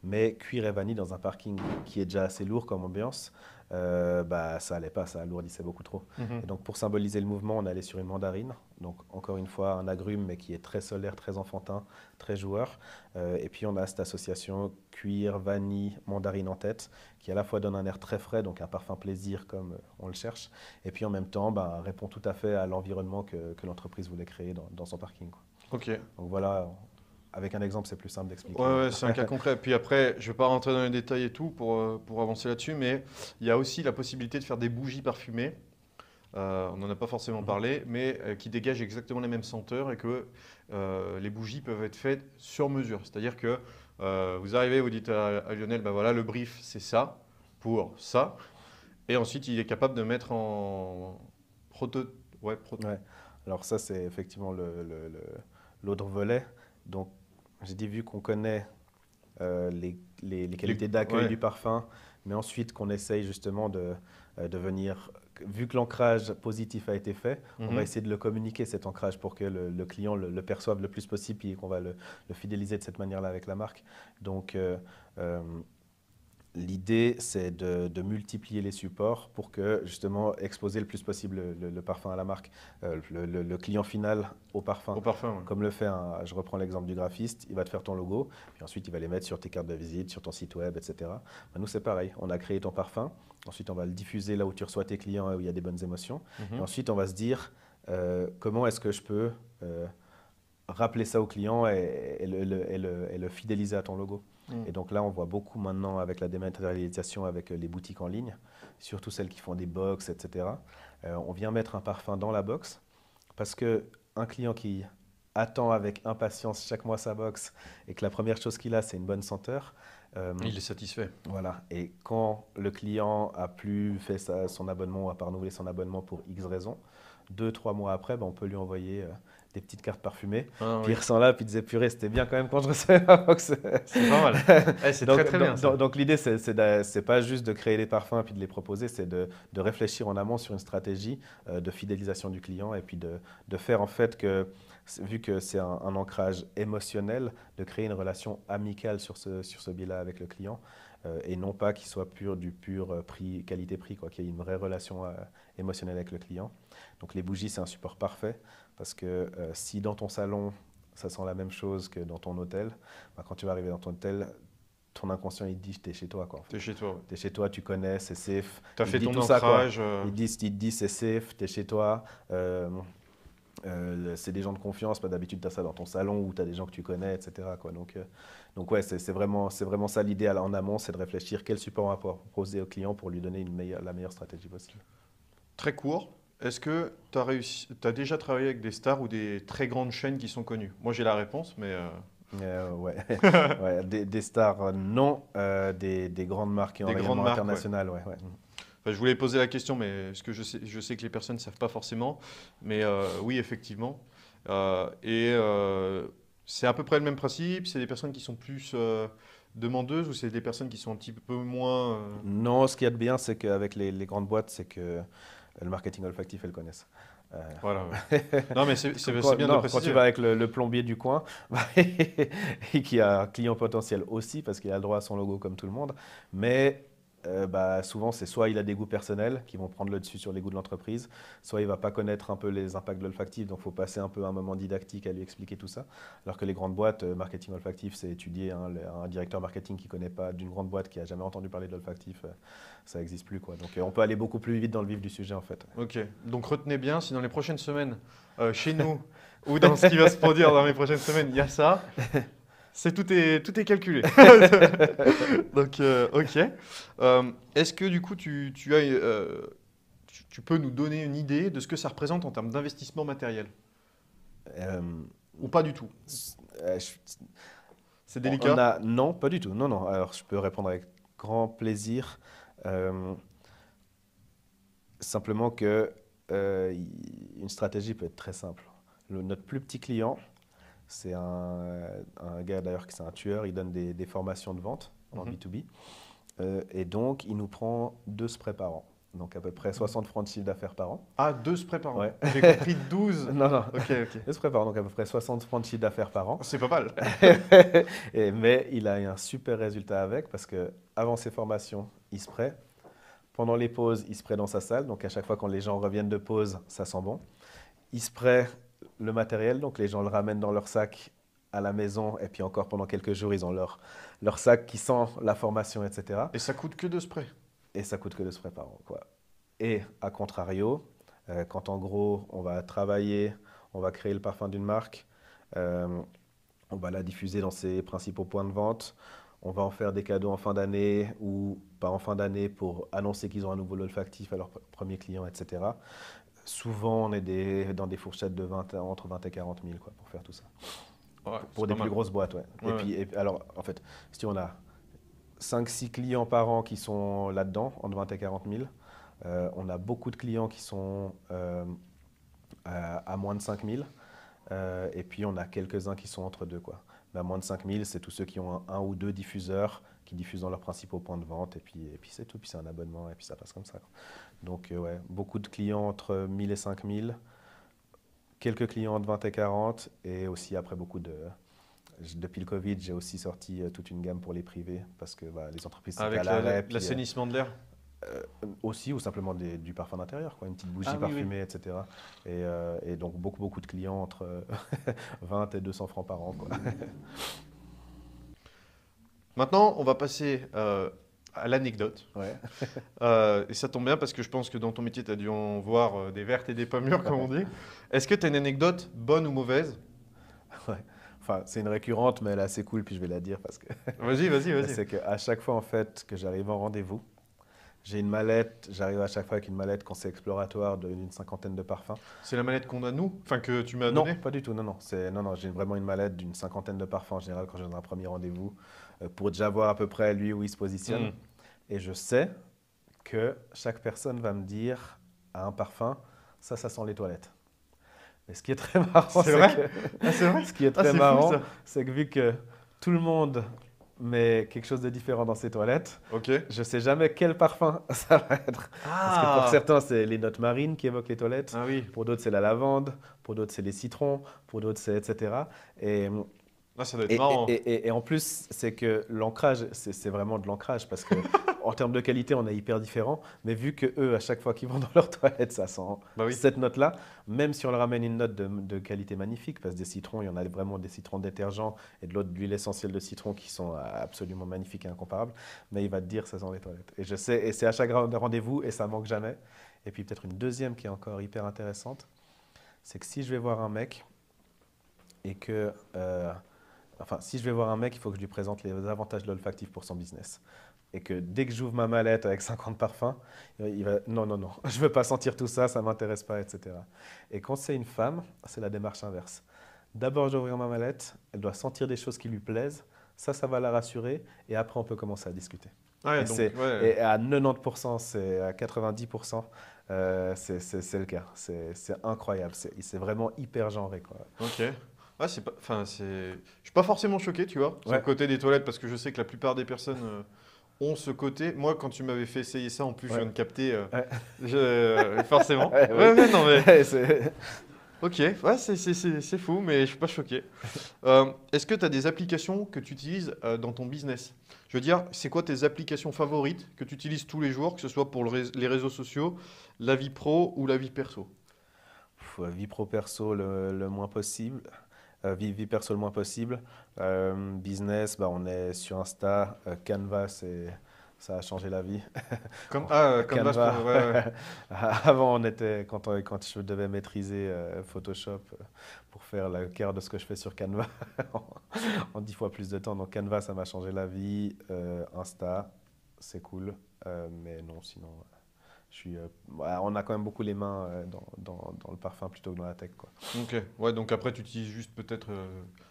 Mais cuir et vanille dans un parking qui est déjà assez lourd comme ambiance, bah, ça allait pas, ça alourdissait beaucoup trop. Mhm. Et donc, pour symboliser le mouvement, on allait sur une mandarine. Donc, encore une fois, un agrume, mais qui est très solaire, très enfantin, très joueur. Et puis, on a cette association cuir, vanille, mandarine en tête, qui à la fois donne un air très frais, donc un parfum plaisir comme on le cherche, et puis en même temps bah, répond tout à fait à l'environnement que l'entreprise voulait créer dans son parking, quoi. Ok. Donc voilà, avec un exemple, c'est plus simple d'expliquer. Ouais, ouais, c'est un cas concret. Puis après, je ne vais pas rentrer dans les détails et tout pour avancer là-dessus, mais il y a aussi la possibilité de faire des bougies parfumées on n'en a pas forcément parlé, mais qui dégagent exactement les mêmes senteurs et que les bougies peuvent être faites sur mesure. C'est-à-dire que vous arrivez, vous dites à Lionel, ben voilà, le brief c'est ça, pour ça, et ensuite il est capable de mettre en proto... Ouais. Alors ça, c'est effectivement l'autre volet. Donc, j'ai dit, vu qu'on connaît les qualités d'accueil ouais. du parfum, mais ensuite qu'on essaye justement de venir, vu que l'ancrage positif a été fait, on va essayer de le communiquer, cet ancrage, pour que le client le perçoive le plus possible et qu'on va le fidéliser de cette manière-là avec la marque. Donc, l'idée, c'est de multiplier les supports pour que, justement, exposer le plus possible le parfum à la marque, le client final au parfum. Au parfum, ouais. Comme le fait, je reprends l'exemple du graphiste, il va te faire ton logo, puis ensuite il va les mettre sur tes cartes de visite, sur ton site web, etc. Ben, nous, c'est pareil, on a créé ton parfum, ensuite on va le diffuser là où tu reçois tes clients et où il y a des bonnes émotions, et ensuite on va se dire comment est-ce que je peux rappeler ça au client et le fidéliser à ton logo. Et donc là, on voit beaucoup maintenant avec la dématérialisation, avec les boutiques en ligne, surtout celles qui font des box, etc. On vient mettre un parfum dans la box parce qu'un client qui attend avec impatience chaque mois sa box et que la première chose qu'il a, c'est une bonne senteur. Il est satisfait. Voilà. Et quand le client a plus fait son abonnement ou a pas renouvelé son abonnement pour X raisons, 2-3 mois après, ben, on peut lui envoyer des petites cartes parfumées. Ah, Puis oui. il ressent là, puis il disait purée, c'était bien quand même quand je recevais ma box. C'est pas mal. C'est Donc, très bien. Ça. donc l'idée, c'est pas juste de créer les parfums puis de les proposer, c'est de réfléchir en amont sur une stratégie de fidélisation du client et puis de faire en fait que, vu que c'est un ancrage émotionnel, de créer une relation amicale sur ce biais-là avec le client et non pas qu'il soit du pur prix, qualité-prix, qu'il y ait une vraie relation émotionnelle avec le client. Donc les bougies, c'est un support parfait parce que si dans ton salon, ça sent la même chose que dans ton hôtel, bah, quand tu vas arriver dans ton hôtel, ton inconscient, il te dit, t'es chez toi, quoi. T'es chez toi. Ouais. T'es chez toi, tu connais, c'est safe. T'as Il fait dit ton tout ça, quoi. ancrage. Il te dit, c'est safe, t'es chez toi. C'est des gens de confiance, pas d'habitude, tu as ça dans ton salon ou tu as des gens que tu connais, etc. quoi. Donc ouais, c'est vraiment ça l'idée en amont, c'est de réfléchir quel support on va proposer au client pour lui donner la meilleure stratégie possible. Très court. Est-ce que tu as déjà travaillé avec des stars ou des très grandes chaînes qui sont connues? Moi, j'ai la réponse, mais... Ouais. Ouais, des stars, non. Des grandes marques et en rayonnement international, ouais. Enfin, je voulais poser la question, mais parce que je sais que les personnes ne savent pas forcément. Mais oui, effectivement. C'est à peu près le même principe. C'est des personnes qui sont plus demandeuses ou c'est des personnes qui sont un petit peu moins... Non, ce qu'il y a de bien, c'est qu'avec les grandes boîtes, c'est que le marketing olfactif, elles connaissent. Voilà. Ouais. Non, mais c'est bien de préciser. Quand tu vas avec le plombier du coin, et qui a un client potentiel aussi, parce qu'il a le droit à son logo comme tout le monde, mais souvent, c'est soit il a des goûts personnels qui vont prendre le dessus sur les goûts de l'entreprise, soit il ne va pas connaître un peu les impacts de l'olfactif, donc il faut passer un peu un moment didactique à lui expliquer tout ça. Alors que les grandes boîtes, marketing olfactif, c'est étudié. Hein, un directeur marketing qui ne connaît pas d'une grande boîte, qui n'a jamais entendu parler de l'olfactif, ça n'existe plus, quoi. Donc on peut aller beaucoup plus vite dans le vif du sujet, en fait. Ok, donc retenez bien, si dans les prochaines semaines, chez nous, ou dans ce qui va se produire dans les prochaines semaines, il y a ça, tout est calculé. Donc, ok. Est-ce que du coup, tu peux nous donner une idée de ce que ça représente en termes d'investissement matériel? Ou pas du tout? C'est délicat? Non, pas du tout. Non. Alors, je peux répondre avec grand plaisir. Simplement que une stratégie peut être très simple. Notre plus petit client, c'est un gars d'ailleurs qui c'est un tueur, il donne des formations de vente en B2B. Et donc, il nous prend 2 sprays par an. Donc, à peu près 60 francs de chiffre d'affaires par an. Ah, 2 sprays par an. Ouais. J'ai compris 12. Non. Ok. 2 sprays par an, donc à peu près 60 francs de chiffre d'affaires par an. C'est pas mal. Mais il a un super résultat avec parce qu'avant ses formations, il spray. Pendant les pauses, il spray dans sa salle. Donc, à chaque fois quand les gens reviennent de pause, ça sent bon. Il spray le matériel, donc les gens le ramènent dans leur sac à la maison et puis encore pendant quelques jours, ils ont leur sac qui sent la formation, etc. Et ça coûte que 2 sprays? Et ça coûte que 2 sprays par an, quoi. Et à contrario, quand en gros, on va travailler, on va créer le parfum d'une marque, on va la diffuser dans ses principaux points de vente, on va en faire des cadeaux en fin d'année ou pas en fin d'année pour annoncer qu'ils ont un nouveau olfactif à leurs premiers clients, etc. Souvent, on est dans des fourchettes de 20, entre 20 et 40 000 quoi, pour faire tout ça. Ouais, Pour c'est des pas plus mal. grosses boîtes, ouais. Ouais, ouais. Alors, en fait, si on a 5-6 clients par an qui sont là-dedans, entre 20 et 40 000, on a beaucoup de clients qui sont à moins de 5 000. Et puis, on a quelques-uns qui sont entre deux, quoi. Mais à moins de 5 000, c'est tous ceux qui ont un ou deux diffuseurs qui diffusent dans leurs principaux points de vente. Et puis c'est tout. Puis c'est un abonnement. Et puis ça passe comme ça, quoi. Donc, ouais, beaucoup de clients entre 1000 et 5 000. Quelques clients entre 20 et 40. Et aussi, après, depuis le Covid, j'ai aussi sorti toute une gamme pour les privés parce que les entreprises étaient à Avec l'arrêt. Puis, l'assainissement de l'air. aussi, ou simplement du parfum d'intérieur, quoi, une petite bougie Ah oui, oui. parfumée, etc. Et donc, beaucoup de clients entre 20 et 200 francs par an, quoi. Maintenant, on va passer à l'anecdote. Ouais. Et ça tombe bien parce que je pense que dans ton métier, tu as dû en voir des vertes et des pas mûres, comme on dit. Est-ce que tu as une anecdote bonne ou mauvaise? Ouais. Enfin, c'est une récurrente, mais elle est assez cool, puis je vais la dire parce que Vas-y, vas-y, vas-y. c'est qu'à chaque fois, en fait, que j'arrive en rendez-vous, j'ai une mallette, j'arrive à chaque fois avec une mallette quand c'est exploratoire d'une cinquantaine de parfums. C'est la manette qu'on a nous? Enfin, que tu m'as Non, donnée? pas du tout, non, j'ai vraiment une mallette d'une cinquantaine de parfums en général quand j'ai un premier rendez-vous, pour déjà voir à peu près lui où il se positionne. Hmm. Et je sais que chaque personne va me dire à un parfum, ça sent les toilettes. Mais ce qui est très marrant, C'est vrai? que, Ah, c'est vrai? ce qui est Ah, très c'est fou, marrant, ça. c'est que vu que tout le monde met quelque chose de différent dans ses toilettes, Ok. je sais jamais quel parfum ça va être. Parce que pour Ah! certains, c'est les notes marines qui évoquent les toilettes. Ah oui. Pour d'autres, c'est la lavande. Pour d'autres, c'est les citrons. Pour d'autres, c'est etc. Et, Ah, ça doit être et, marrant. et en plus, c'est que l'ancrage, c'est vraiment de l'ancrage parce que en termes de qualité, on est hyper différents. Mais vu que eux, à chaque fois qu'ils vont dans leur toilette, ça sent Bah oui. cette note-là, même si on leur ramène une note de qualité magnifique, parce que des citrons, il y en a vraiment des citrons détergents et de l'autre, de l'huile essentielle de citron qui sont absolument magnifiques et incomparables. Mais il va te dire, ça sent les toilettes. Et je sais, et c'est à chaque rendez-vous et ça manque jamais. Et puis peut-être une deuxième qui est encore hyper intéressante, c'est que si je vais voir un mec et que enfin, si je vais voir un mec, il faut que je lui présente les avantages de l'olfactif pour son business. Et que dès que j'ouvre ma mallette avec 50 parfums, il va non, je ne veux pas sentir tout ça, ça ne m'intéresse pas, etc. Et quand c'est une femme, c'est la démarche inverse. D'abord, je dois ouvrir ma mallette, elle doit sentir des choses qui lui plaisent, ça va la rassurer, et après, on peut commencer à discuter. Ah, ouais, Et, donc, ouais. et à 90%, c'est à 90%, c'est le cas. C'est incroyable, c'est vraiment hyper genré, quoi. Ok. Ah, c'est pas. Enfin, c'est. Je suis pas forcément choqué, tu vois, sur le Ouais. côté des toilettes, parce que je sais que la plupart des personnes ont ce côté. Moi, quand tu m'avais fait essayer ça, en plus, je Ouais. viens de capter. Ouais. Forcément. Ouais, Ouais, ouais, non, mais. Ouais, c'est- Ok, ouais, c'est fou, mais je suis pas choqué. Est-ce que tu as des applications que tu utilises dans ton business? Je veux dire, c'est quoi tes applications favorites que tu utilises tous les jours, que ce soit pour les réseaux sociaux, la vie pro ou la vie perso? Vie pro perso le moins possible. Vie perso le moins possible. Business, on est sur Insta. Canva, ça a changé la vie. Comme là, Canva. ouais, ouais. Avant, quand je devais maîtriser Photoshop pour faire le quart de ce que je fais sur Canva en 10 fois plus de temps. Donc Canva, ça m'a changé la vie. Insta, c'est cool. Mais non, sinon, on a quand même beaucoup les mains dans le parfum plutôt que dans la tech, quoi. Ok, ouais, donc après, tu utilises juste peut-être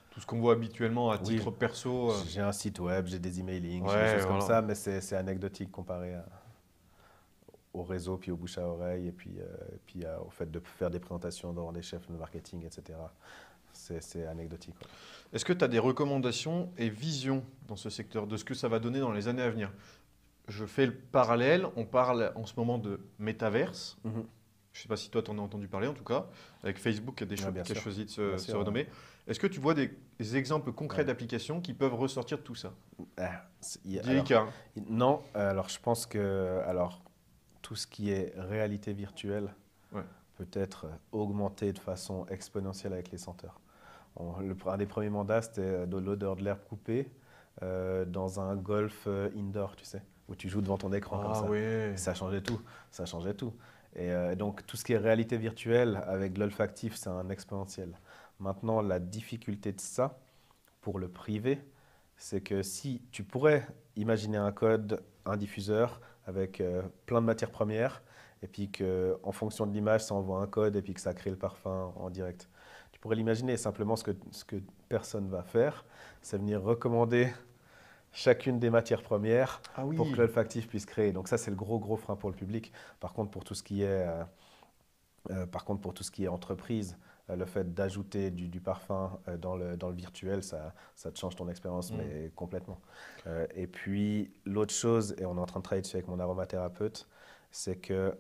tout ce qu'on voit habituellement à Oui, titre perso. j'ai un site web, j'ai des emailings, j'ai des Ouais, choses comme voilà. ça, mais c'est anecdotique comparé au réseau, puis au bouche à oreille, et puis au fait de faire des présentations devant des chefs de marketing, etc. C'est anecdotique, quoi. Est-ce que tu as des recommandations et visions dans ce secteur, de ce que ça va donner dans les années à venir? Je fais le parallèle, on parle en ce moment de métaverse. Mhm. Je ne sais pas si toi t'en as entendu parler en tout cas, avec Facebook qui a, Ouais, bien qui a sûr. choisi de Bien se sûr, renommer. Est-ce que tu vois des exemples concrets Ouais. d'applications qui peuvent ressortir de tout ça? Alors, Délicat, hein. non, alors je pense que tout ce qui est réalité virtuelle Ouais. peut être augmenté de façon exponentielle avec les senteurs. Un des premiers mandats, c'était de l'odeur de l'herbe coupée dans un golf indoor, tu sais, où tu joues devant ton écran comme Ah ça. ouais. Ça changeait tout, ça changeait tout. Et donc tout ce qui est réalité virtuelle avec l'olfactif, c'est un exponentiel. Maintenant, la difficulté de ça, pour le privé, c'est que si tu pourrais imaginer un code, un diffuseur avec plein de matières premières, et puis qu'en fonction de l'image, ça envoie un code et puis que ça crée le parfum en direct. Tu pourrais l'imaginer, simplement ce que personne va faire, c'est venir recommander chacune des matières premières Ah oui. pour que l'olfactif puisse créer. Donc ça, c'est le gros frein pour le public. Par contre, pour tout ce qui est, entreprise, le fait d'ajouter du parfum dans le virtuel, ça te change ton expérience, mais complètement. Et puis, l'autre chose, et on est en train de travailler dessus avec mon aromathérapeute, c'est que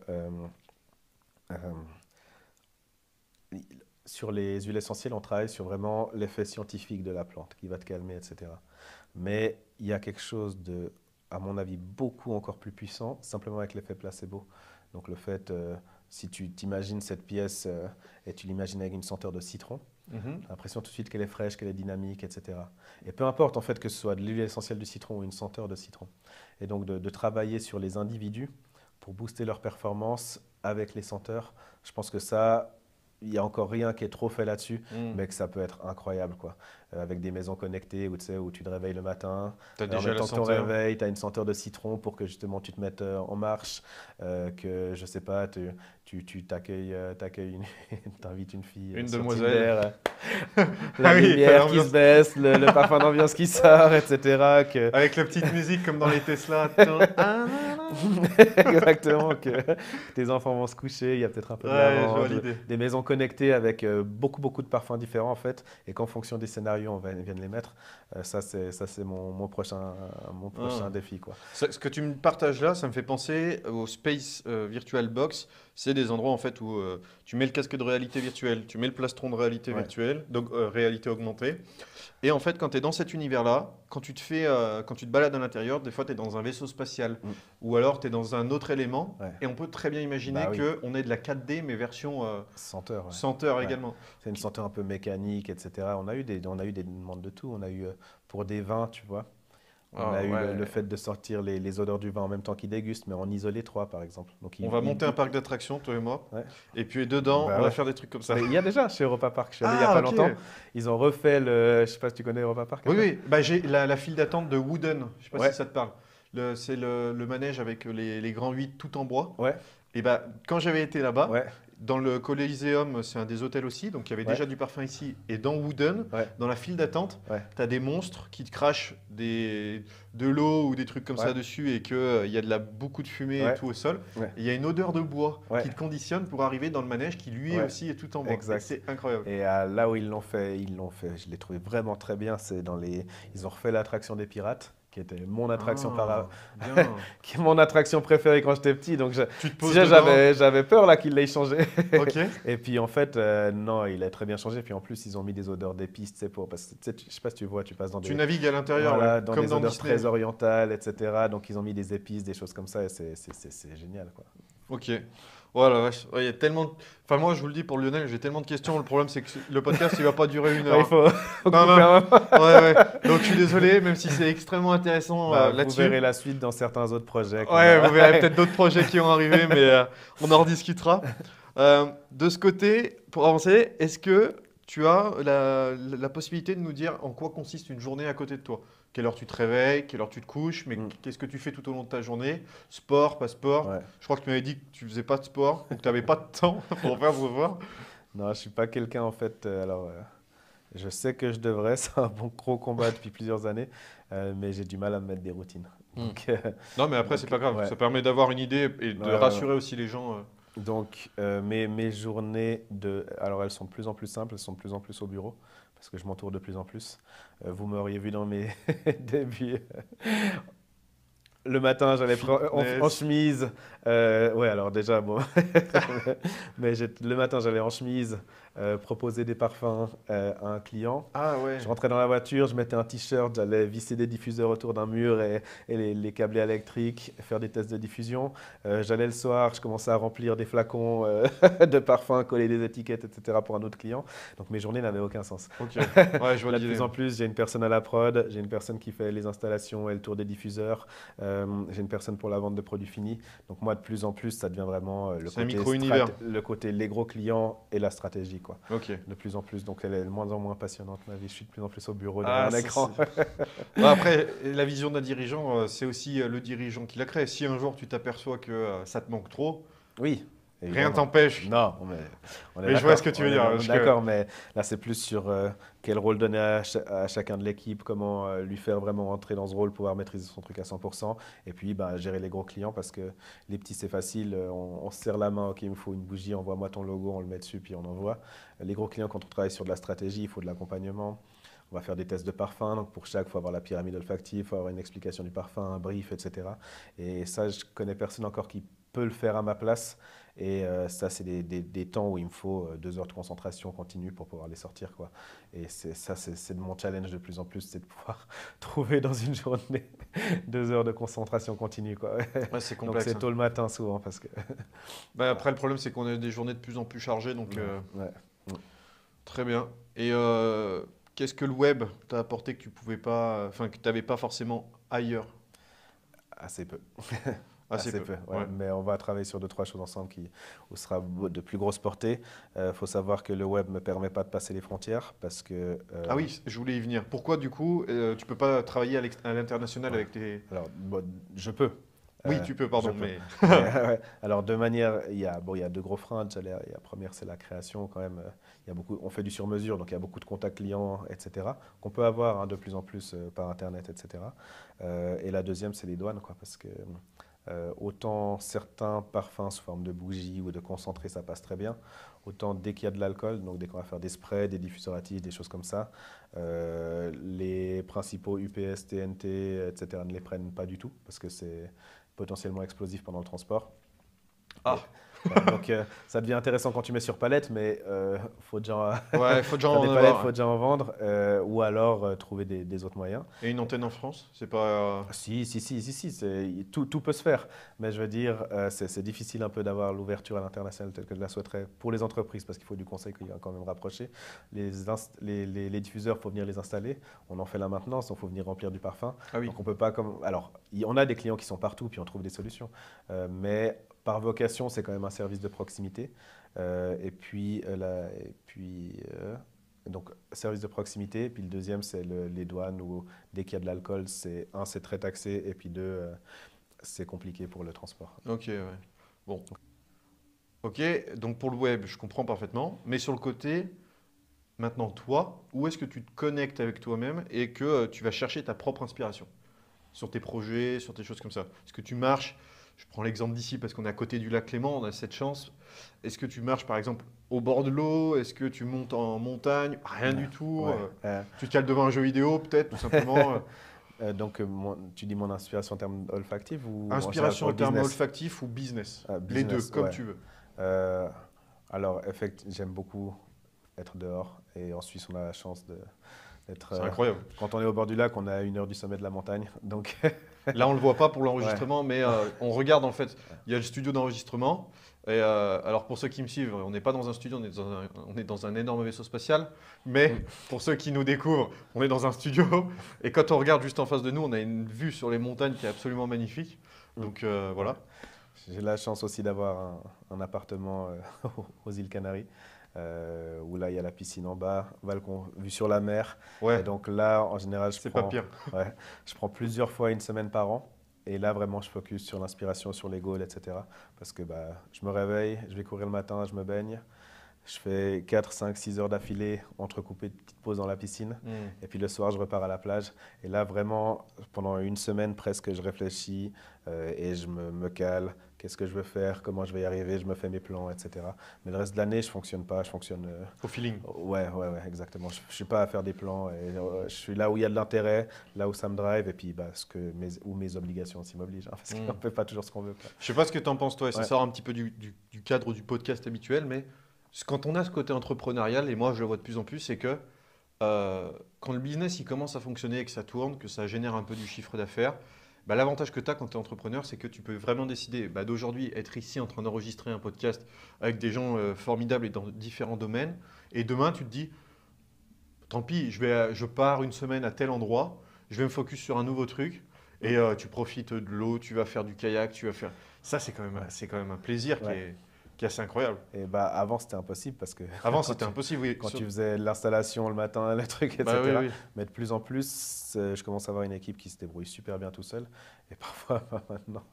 sur les huiles essentielles, on travaille sur vraiment l'effet scientifique de la plante qui va te calmer, etc. Mais il y a quelque chose de, à mon avis, beaucoup encore plus puissant, simplement avec l'effet placebo. Donc le fait, si tu t'imagines cette pièce et tu l'imagines avec une senteur de citron, t'as l'impression tout de suite qu'elle est fraîche, qu'elle est dynamique, etc. Et peu importe en fait que ce soit de l'huile essentielle du citron ou une senteur de citron. Et donc de travailler sur les individus pour booster leur performance avec les senteurs, je pense que ça, il n'y a encore rien qui est trop fait là-dessus, mais que ça peut être incroyable, quoi. Avec des maisons connectées où, tu sais, où tu te réveilles le matin, T'as en déjà même la temps que ton senteur. réveil, tu as une senteur de citron pour que justement tu te mettes en marche, que je sais pas, tu t'invites une fille Une sur demoiselle. Tinder, la Ah oui, lumière qui l'ambiance. se baisse, le parfum d'ambiance qui sort, etc. Que... Avec la petite musique comme dans les Tesla. Exactement, que tes enfants vont se coucher, il y a peut-être un peu de Ouais, je vois lavande, l'idée. des maisons connectées avec beaucoup de parfums différents en fait, et qu'en fonction des scénarios on vienne les mettre. Ça c'est mon prochain Ah. défi, quoi. Ce que tu me partages là, ça me fait penser au Space Virtual Box. C'est des endroits en fait où tu mets le casque de réalité virtuelle, tu mets le plastron de réalité Ouais. virtuelle, donc réalité augmentée. Et en fait, quand tu es dans cet univers-là, quand tu te balades à l'intérieur, des fois tu es dans un vaisseau spatial Mm. ou alors tu es dans un autre élément. Ouais. Et on peut très bien imaginer Bah oui, qu'on est de la 4D, mais version senteur, ouais. senteur Ouais. également. C'est une senteur un peu mécanique, etc. On a eu des demandes de tout. On a eu pour des vins, tu vois. On Ah a eu ouais. le fait de sortir les odeurs du vin en même temps qu'ils dégustent, mais en isoler trois, par exemple. Donc, On va monter un parc d'attractions, toi et moi. Ouais. Et puis dedans, Bah on va ouais. faire des trucs comme ça. Mais il y a déjà chez Europa Park. Je suis allé il n'y a Ah, pas ok. longtemps. Ils ont refait le. Je sais pas si tu connais Europa Park un Oui, peu. oui. Bah, j'ai la file d'attente de Wooden. Je sais pas Ouais. si ça te parle. C'est le manège avec les grands 8 tout en bois. Ouais, Et bah, quand j'avais été là-bas, ouais, dans le Coliseum, c'est un des hôtels aussi. Donc il y avait Ouais. déjà du parfum ici. Et dans Wooden, ouais, dans la file d'attente, ouais. tu as des monstres qui te crachent de l'eau ou des trucs comme ça Ouais. dessus et qu'il y a beaucoup de fumée et Ouais. tout au sol. Ouais. Et il y a une odeur de bois Ouais. qui te conditionne pour arriver dans le manège qui lui Ouais. aussi est tout en bois. Exact. Et c'est incroyable. Et là où ils l'ont fait, je l'ai trouvé vraiment très bien. C'est ils ont refait l'attraction des pirates, qui était mon attraction Ah, bien. qui est mon attraction préférée quand j'étais petit. Donc Tu te poses déjà, dedans. j'avais peur là qu'il l'ait changé. Ok. Et puis en fait, non, il a très bien changé. Puis en plus, ils ont mis des odeurs d'épices, tu sais, parce que tu sais, je sais pas si tu vois, tu passes dans Tu des navigues à l'intérieur, voilà, ouais, dans comme des dans odeurs Disney. très orientales, etc. Donc ils ont mis des épices, des choses comme ça, et c'est génial, quoi. Ok. Voilà, vache. Ouais, il y a tellement. Enfin, moi, je vous le dis pour Lionel, j'ai tellement de questions. Le problème, c'est que le podcast, il va pas durer une Ouais, heure. il faut Non, couper un moment. Ouais, ouais. Donc, je suis désolé, même si c'est extrêmement intéressant Bah, vous là-dessus. verrez la suite dans certains autres projets qu'on Ouais, a. vous verrez peut-être d'autres projets qui vont arriver, mais on en rediscutera. De ce côté, pour avancer, est-ce que tu as la possibilité de nous dire en quoi consiste une journée à côté de toi? Quelle heure tu te réveilles, quelle heure tu te couches, mais qu'est-ce que tu fais tout au long de ta journée? Sport, pas sport? Ouais. Je crois que tu m'avais dit que tu faisais pas de sport, ou que tu n'avais pas de temps pour faire vos sport. Non, je suis pas quelqu'un en fait. Alors, je sais que je devrais, c'est un bon gros combat depuis plusieurs années, mais j'ai du mal à me mettre des routines. Donc, Non, mais après, c'est pas grave. ouais. Ça permet d'avoir une idée et de Ouais, ouais, rassurer aussi les gens. Donc, mes journées alors elles sont de plus en plus simples, elles sont de plus en plus au bureau, parce que je m'entoure de plus en plus. Vous m'auriez vu dans mes débuts. Le matin, j'allais en chemise. Ouais, alors déjà, bon. Mais le matin, j'allais en chemise proposer des parfums à un client. Ah ouais. Je rentrais dans la voiture, je mettais un t-shirt, j'allais visser des diffuseurs autour d'un mur et les câbles électriques, faire des tests de diffusion. J'allais le soir, je commençais à remplir des flacons de parfums, coller des étiquettes, etc. pour un autre client. Donc mes journées n'avaient aucun sens. Ok. Ouais, je vois Là, de l'idée. plus en plus, j'ai une personne à la prod, j'ai une personne qui fait les installations et le tour des diffuseurs, j'ai une personne pour la vente de produits finis. Donc moi, de plus en plus, ça devient vraiment C'est un micro-univers. le côté les gros clients et la stratégie, quoi. quoi. Ok. De plus en plus. Donc elle est de moins en moins passionnante, ma vie. Je suis de plus en plus au bureau Ah, derrière un écran. Bah, après, la vision d'un dirigeant, c'est aussi le dirigeant qui la crée. Si un jour tu t'aperçois que ça te manque trop, Oui, rien évidemment. t'empêche. Non, mais on est Mais je vois d'accord. ce que tu On veux est dire, on est parce que- d'accord, mais là, c'est plus sur quel rôle donner à chacun de l'équipe, comment lui faire vraiment entrer dans ce rôle, pouvoir maîtriser son truc à 100%. Et puis, bah, gérer les gros clients parce que les petits, c'est facile. On se serre la main, OK, il me faut une bougie, envoie-moi ton logo, on le met dessus, puis on envoie. Les gros clients, quand on travaille sur de la stratégie, il faut de l'accompagnement. On va faire des tests de parfum, donc pour chaque, il faut avoir la pyramide olfactive, il faut avoir une explication du parfum, un brief, etc. Et ça, je connais personne encore qui peut le faire à ma place. Et ça, c'est des temps où il me faut 2 heures de concentration continue pour pouvoir les sortir, quoi. Et c'est de mon challenge de plus en plus, c'est de pouvoir trouver dans une journée 2 heures de concentration continue, quoi. Ouais, c'est Donc complexe. c'est Hein. tôt le matin souvent parce que. Bah, après, le problème, c'est qu'on a des journées de plus en plus chargées. Donc, Ouais. très bien. Et qu'est-ce que le web t'a apporté que tu pouvais pas, enfin, que tu n'avais pas forcément ailleurs? Assez peu. Assez peu. Ouais. Ouais. Mais on va travailler sur 2, 3 choses ensemble où sera de plus grosse portée. Faut savoir que le web ne me permet pas de passer les frontières parce que. Ah oui, je voulais y venir. Pourquoi, du coup, tu peux pas travailler à l'international Ouais. avec tes... Alors, bon, je peux. Oui, tu peux, pardon, je peux. mais... Ouais. Alors, de manière, il y a 2 gros freins. Déjà, la première, c'est la création quand même. Il y a beaucoup, on fait du sur-mesure, donc il y a beaucoup de contacts clients, etc., qu'on peut avoir de plus en plus par Internet, etc. Et la deuxième, c'est les douanes, quoi, parce que autant certains parfums sous forme de bougies ou de concentré, ça passe très bien, autant dès qu'il y a de l'alcool, donc dès qu'on va faire des sprays, des diffuseurs actifs, des choses comme ça, les principaux UPS, TNT, etc., ne les prennent pas du tout, parce que c'est potentiellement explosif pendant le transport. Ah, Donc ça devient intéressant quand tu mets sur palette, mais faut déjà ouais, il faut déjà faire en des avoir. palettes, faut déjà en vendre, ou alors trouver des autres moyens. Et une antenne en France, c'est pas... Si, tout peut se faire, mais je veux dire, c'est difficile un peu d'avoir l'ouverture à l'international telle que je la souhaiterais pour les entreprises, parce qu'il faut du conseil qui va quand même rapprocher. Les diffuseurs, il faut venir les installer, on en fait la maintenance, il faut venir remplir du parfum. Ah oui. Donc on peut pas comme... Alors, on a des clients qui sont partout, puis on trouve des solutions, mais par vocation, c'est quand même un service de proximité. Donc, service de proximité. Puis le deuxième, c'est les douanes où dès qu'il y a de l'alcool, c'est très taxé. Et puis deux, c'est compliqué pour le transport. Ok, ouais. Bon. Ok, donc pour le web, je comprends parfaitement. Mais sur le côté, maintenant, toi, où est-ce que tu te connectes avec toi-même et que tu vas chercher ta propre inspiration? Sur tes projets, sur tes choses comme ça. Est-ce que tu marches? Je prends l'exemple d'ici parce qu'on est à côté du lac Clément, on a cette chance. Est-ce que tu marches par exemple au bord de l'eau? Est-ce que tu montes en montagne? Rien du tout. Ouais. Tu te cales devant un jeu vidéo peut-être, tout simplement. Donc, tu dis mon inspiration en termes olfactifs ou Inspiration en termes business? olfactifs ou business? Les Business, deux, comme ouais. tu veux. Alors, j'aime beaucoup être dehors. Et en Suisse, on a la chance d'être. C'est incroyable. Quand on est au bord du lac, on est à 1 heure du sommet de la montagne. Donc, Là, on ne le voit pas pour l'enregistrement, mais on regarde en fait. Il y a le studio d'enregistrement. Et alors, pour ceux qui me suivent, on n'est pas dans un studio, on est dans un énorme vaisseau spatial. Mais pour ceux qui nous découvrent, on est dans un studio. Et quand on regarde juste en face de nous, on a une vue sur les montagnes qui est absolument magnifique. Donc voilà. j'ai la chance aussi d'avoir un appartement aux îles Canaries. Où là il y a la piscine en bas, balcon vue sur la mer. Ouais, Et donc là, en général, c'est pas pire. ouais, je prends plusieurs fois une semaine par an. Et là, vraiment, je focus sur l'inspiration, sur les goals, etc. Parce que je me réveille, je vais courir le matin, je me baigne. Je fais 4, 5, 6 heures d'affilée, entrecoupées de petites pauses dans la piscine. Et puis le soir, je repars à la plage. Et là, vraiment, pendant une semaine presque, je réfléchis et je me cale. Qu'est-ce que je veux faire? Comment je vais y arriver? Je me fais mes plans, etc. Mais le reste de l'année, je ne fonctionne pas. Je fonctionne... Au feeling. Ouais, exactement. Je ne suis pas à faire des plans. Et, je suis là où il y a de l'intérêt, là où ça me drive, et puis où mes obligations aussi m'obligent. Parce qu'on ne fait pas toujours ce qu'on veut, quoi. Je sais pas ce que tu en penses toi, et ça Ouais. sort un petit peu du cadre du podcast habituel, mais quand on a ce côté entrepreneurial, et moi je le vois de plus en plus, c'est que quand le business il commence à fonctionner, que ça tourne, que ça génère un peu du chiffre d'affaires, l'avantage que tu as quand tu es entrepreneur, c'est que tu peux vraiment décider d'aujourd'hui être ici en train d'enregistrer un podcast avec des gens formidables et dans différents domaines, et demain tu te dis, tant pis, je pars une semaine à tel endroit, je vais me focus sur un nouveau truc, et tu profites de l'eau, tu vas faire du kayak, tu vas faire... Ça c'est quand même un plaisir qui Ouais. est... qui est assez incroyable. Et bah, avant, c'était impossible parce que Avant, quand c'était tu, impossible, oui. quand tu faisais l'installation le matin, le truc, etc. Bah oui, oui. Mais de plus en plus, je commence à avoir une équipe qui se débrouille super bien tout seul. Et parfois, maintenant,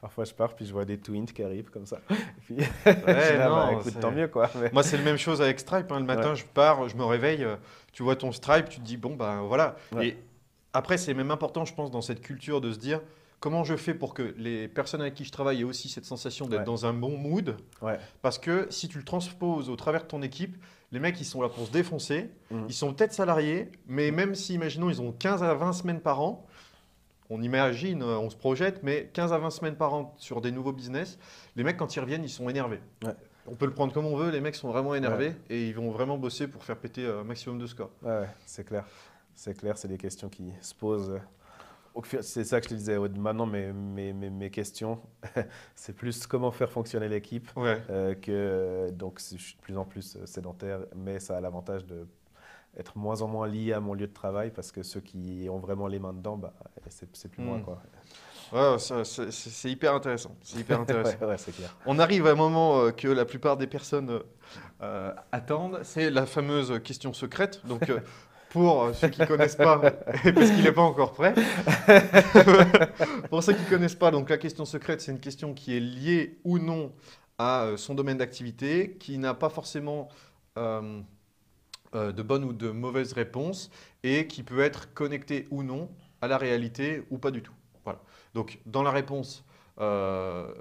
parfois je pars, puis je vois des twins qui arrivent comme ça. Et puis, je suis Ouais, là, bah, non, écoute, tant mieux, quoi. Mais- moi, c'est la même chose avec Stripe, hein. Le matin, Ouais. je pars, je me réveille, tu vois ton Stripe, tu te dis, bon, ben voilà. Ouais. Et après, c'est même important, je pense, dans cette culture de se dire, comment je fais pour que les personnes avec qui je travaille aient aussi cette sensation d'être Ouais. dans un bon mood. Ouais. Parce que si tu le transposes au travers de ton équipe, les mecs, ils sont là pour se défoncer. Mhm. Ils sont peut-être salariés, mais même si, imaginons, ils ont 15 à 20 semaines par an, on imagine, on se projette, mais 15 à 20 semaines par an sur des nouveaux business, les mecs, quand ils reviennent, ils sont énervés. Ouais. On peut le prendre comme on veut, les mecs sont vraiment énervés Ouais. et ils vont vraiment bosser pour faire péter un maximum de scores. Ouais, ouais, c'est clair. C'est clair, c'est des questions qui se posent. C'est ça que je te disais. Maintenant, mes questions, c'est plus comment faire fonctionner l'équipe Ouais. donc je suis de plus en plus sédentaire, mais ça a l'avantage de être moins en moins lié à mon lieu de travail parce que ceux qui ont vraiment les mains dedans, bah, c'est plus moi, Mm. quoi. Ouais, c'est hyper intéressant. C'est hyper intéressant. Ouais, ouais, c'est clair. On arrive à un moment que la plupart des personnes attendent. C'est la fameuse question secrète. Donc, pour ceux qui ne connaissent pas, parce qu'il n'est pas encore prêt, pour ceux qui ne connaissent pas, donc la question secrète, c'est une question qui est liée ou non à son domaine d'activité, qui n'a pas forcément de bonnes ou de mauvaises réponses et qui peut être connectée ou non à la réalité ou pas du tout. Voilà. Donc, dans la réponse,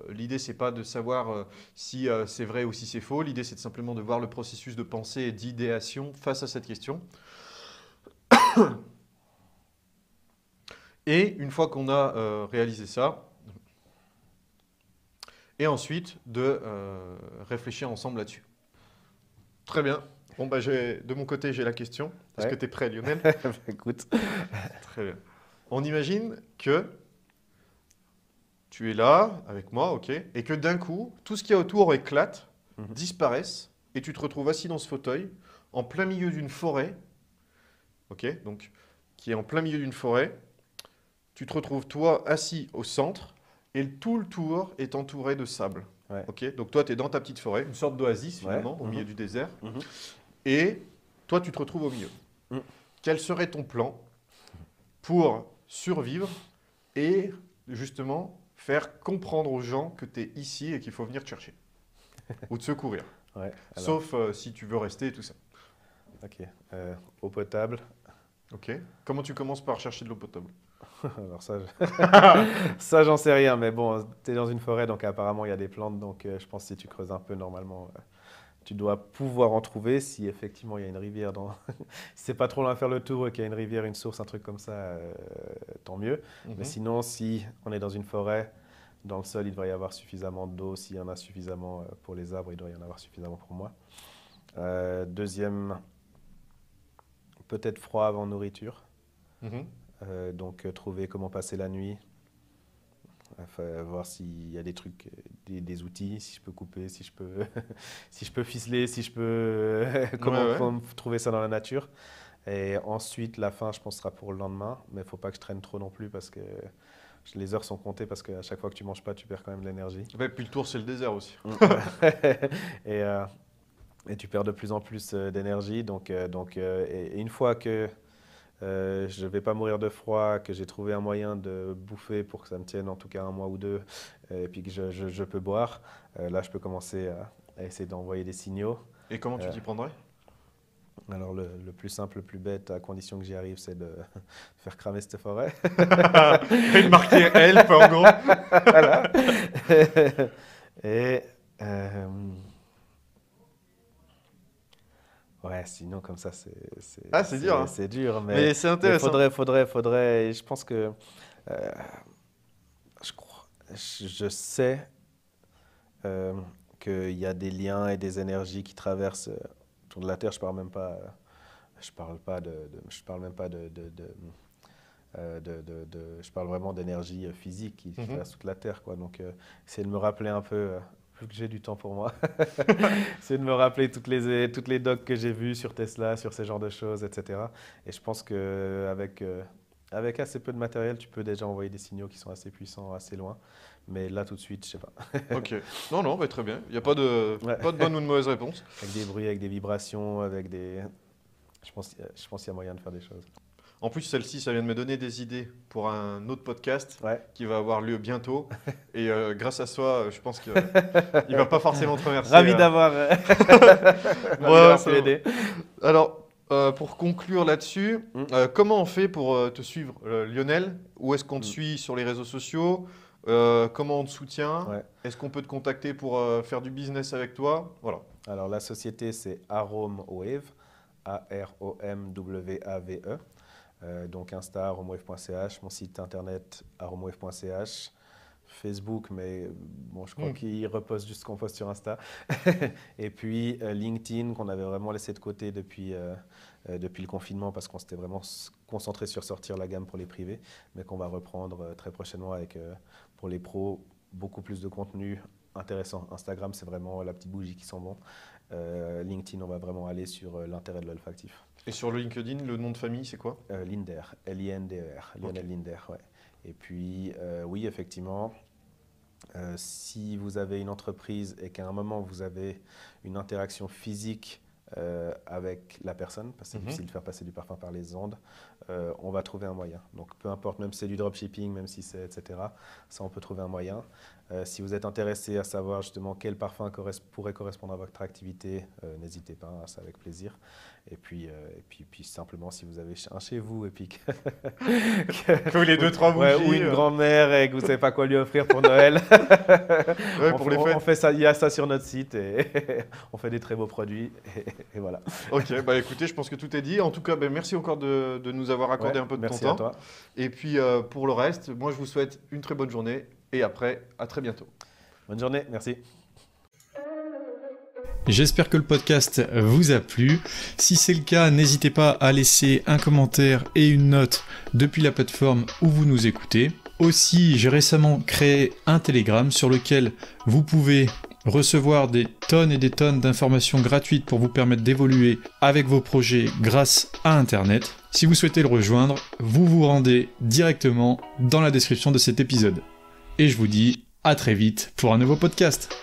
l'idée, c'est pas de savoir si c'est vrai ou si c'est faux. L'idée, c'est simplement de voir le processus de pensée et d'idéation face à cette question. Et une fois qu'on a réalisé ça, et ensuite de réfléchir ensemble là-dessus. Très bien. Bon, bah, de mon côté, j'ai la question. Est-ce Ouais. que tu es prêt, Lionel? Écoute, Très bien. On imagine que tu es là avec moi, ok, et que d'un coup, tout ce qu'il y a autour éclate, Mhm. disparaisse, et tu te retrouves assis dans ce fauteuil, en plein milieu d'une forêt, ok, donc qui est en plein milieu d'une forêt. Tu te retrouves toi assis au centre, et tout le tour est entouré de sable. ouais. Ok, donc toi, tu es dans ta petite forêt, une sorte d'oasis Ouais. finalement, au Mhm. milieu du désert, Mhm. et toi, tu te retrouves au milieu. Mhm. Quel serait ton plan pour survivre et justement faire comprendre aux gens que tu es ici et qu'il faut venir te chercher ou te secourir. Ouais. Alors, Sauf si tu veux rester et tout ça. ok. Eau potable. Ok. Comment tu commences par chercher de l'eau potable? Alors ça, ça j'en sais rien, mais bon, tu es dans une forêt, donc apparemment il y a des plantes, donc je pense que si tu creuses un peu, normalement, tu dois pouvoir en trouver. Si effectivement il y a une rivière, si c'est pas trop loin à faire le tour et qu'il y a une rivière, une source, un truc comme ça, tant mieux. Mhm. Mais sinon, si on est dans une forêt, dans le sol, il devrait y avoir suffisamment d'eau. S'il y en a suffisamment pour les arbres, il doit y en avoir suffisamment pour moi. Deuxième, peut-être froid avant nourriture. Mhm. Donc trouver comment passer la nuit, voir s'il y a des trucs, des outils, si je peux couper, si je peux, si je peux ficeler, si je peux comment trouver ça dans la nature. Et ensuite, la fin, je pense, sera pour le lendemain, mais il ne faut pas que je traîne trop non plus parce que les heures sont comptées parce qu'à chaque fois que tu manges pas, tu perds quand même de l'énergie. Ouais, puis le tour, c'est le désert aussi. et, et tu perds de plus en plus d'énergie. Et une fois que je ne vais pas mourir de froid, que j'ai trouvé un moyen de bouffer pour que ça me tienne en tout cas un mois ou deux, et puis que je peux boire, là je peux commencer à essayer d'envoyer des signaux. Et comment tu t'y prendrais? Alors le plus simple, le plus bête, à condition que j'y arrive, c'est de faire cramer cette forêt. Et de marquer help en gros. Voilà. Et ouais, sinon comme ça, Ah, c'est dur, hein. c'est dur, Mais c'est mais intéressant. faudrait. Et je pense que euh, je sais qu'il y a des liens et des énergies qui traversent autour de la Terre. Je parle même pas. Je parle pas je parle même pas je parle vraiment d'énergie physique qui Mhm. traverse toute la Terre, quoi. Donc, essayer de me rappeler un peu, vu que j'ai du temps pour moi, essayer de me rappeler toutes les docs que j'ai vues sur Tesla, sur ces genres de choses, etc. Et je pense qu'avec avec assez peu de matériel, tu peux déjà envoyer des signaux qui sont assez puissants, assez loin. Mais là, tout de suite, je sais pas. Ok. Non, très bien. Il n'y a pas de bonne ou de mauvaise réponse. Avec des bruits, avec des vibrations, avec des... Je pense qu'il y a moyen de faire des choses. En plus, celle-ci, ça vient de me donner des idées pour un autre podcast qui va avoir lieu bientôt. Et grâce à toi, je pense qu'il ne va pas forcément te remercier. Ravi d'avoir pu aider. Alors, pour conclure là-dessus, comment on fait pour te suivre, Lionel? Où est-ce qu'on te suit sur les réseaux sociaux? Comment on te soutient? Est-ce qu'on peut te contacter pour faire du business avec toi? Voilà. Alors, la société, c'est AromWave, AROMWAVE. Donc Insta, aromwave.ch, mon site internet, aromwave.ch, Facebook, mais bon, je crois qu'il repose juste ce qu'on poste sur Insta. Et puis LinkedIn, qu'on avait vraiment laissé de côté depuis le confinement, parce qu'on s'était vraiment concentré sur sortir la gamme pour les privés, mais qu'on va reprendre très prochainement avec, pour les pros, beaucoup plus de contenu intéressant. Instagram, c'est vraiment la petite bougie qui sent bon. LinkedIn, on va vraiment aller sur l'intérêt de l'olfactif. Et sur le LinkedIn, le nom de famille, c'est quoi? Linder, L-I-N-D-E-R, Lionel Linder, ouais. Et puis, oui, effectivement, si vous avez une entreprise et qu'à un moment, vous avez une interaction physique avec la personne, parce que c'est difficile de faire passer du parfum par les ondes, on va trouver un moyen. Donc, peu importe, même si c'est du dropshipping, même si c'est etc., ça, on peut trouver un moyen. Si vous êtes intéressé à savoir justement quel parfum pourrait correspondre à votre activité, n'hésitez pas, hein, c'est avec plaisir. Et puis simplement, si vous avez un chez vous et puis que les 2-3 bougies, ou une grand-mère et que vous ne savez pas quoi lui offrir pour Noël, on fait ça, il y a ça sur notre site et on fait des très beaux produits et voilà. Ok, bah écoutez, je pense que tout est dit. En tout cas, merci encore de nous avoir accordé un peu de ton temps. Merci à toi. Et puis pour le reste, moi je vous souhaite une très bonne journée et après, à très bientôt. Bonne journée, merci. J'espère que le podcast vous a plu. Si c'est le cas, n'hésitez pas à laisser un commentaire et une note depuis la plateforme où vous nous écoutez. Aussi, j'ai récemment créé un Telegram sur lequel vous pouvez recevoir des tonnes et des tonnes d'informations gratuites pour vous permettre d'évoluer avec vos projets grâce à Internet. Si vous souhaitez le rejoindre, vous vous rendez directement dans la description de cet épisode. Et je vous dis à très vite pour un nouveau podcast.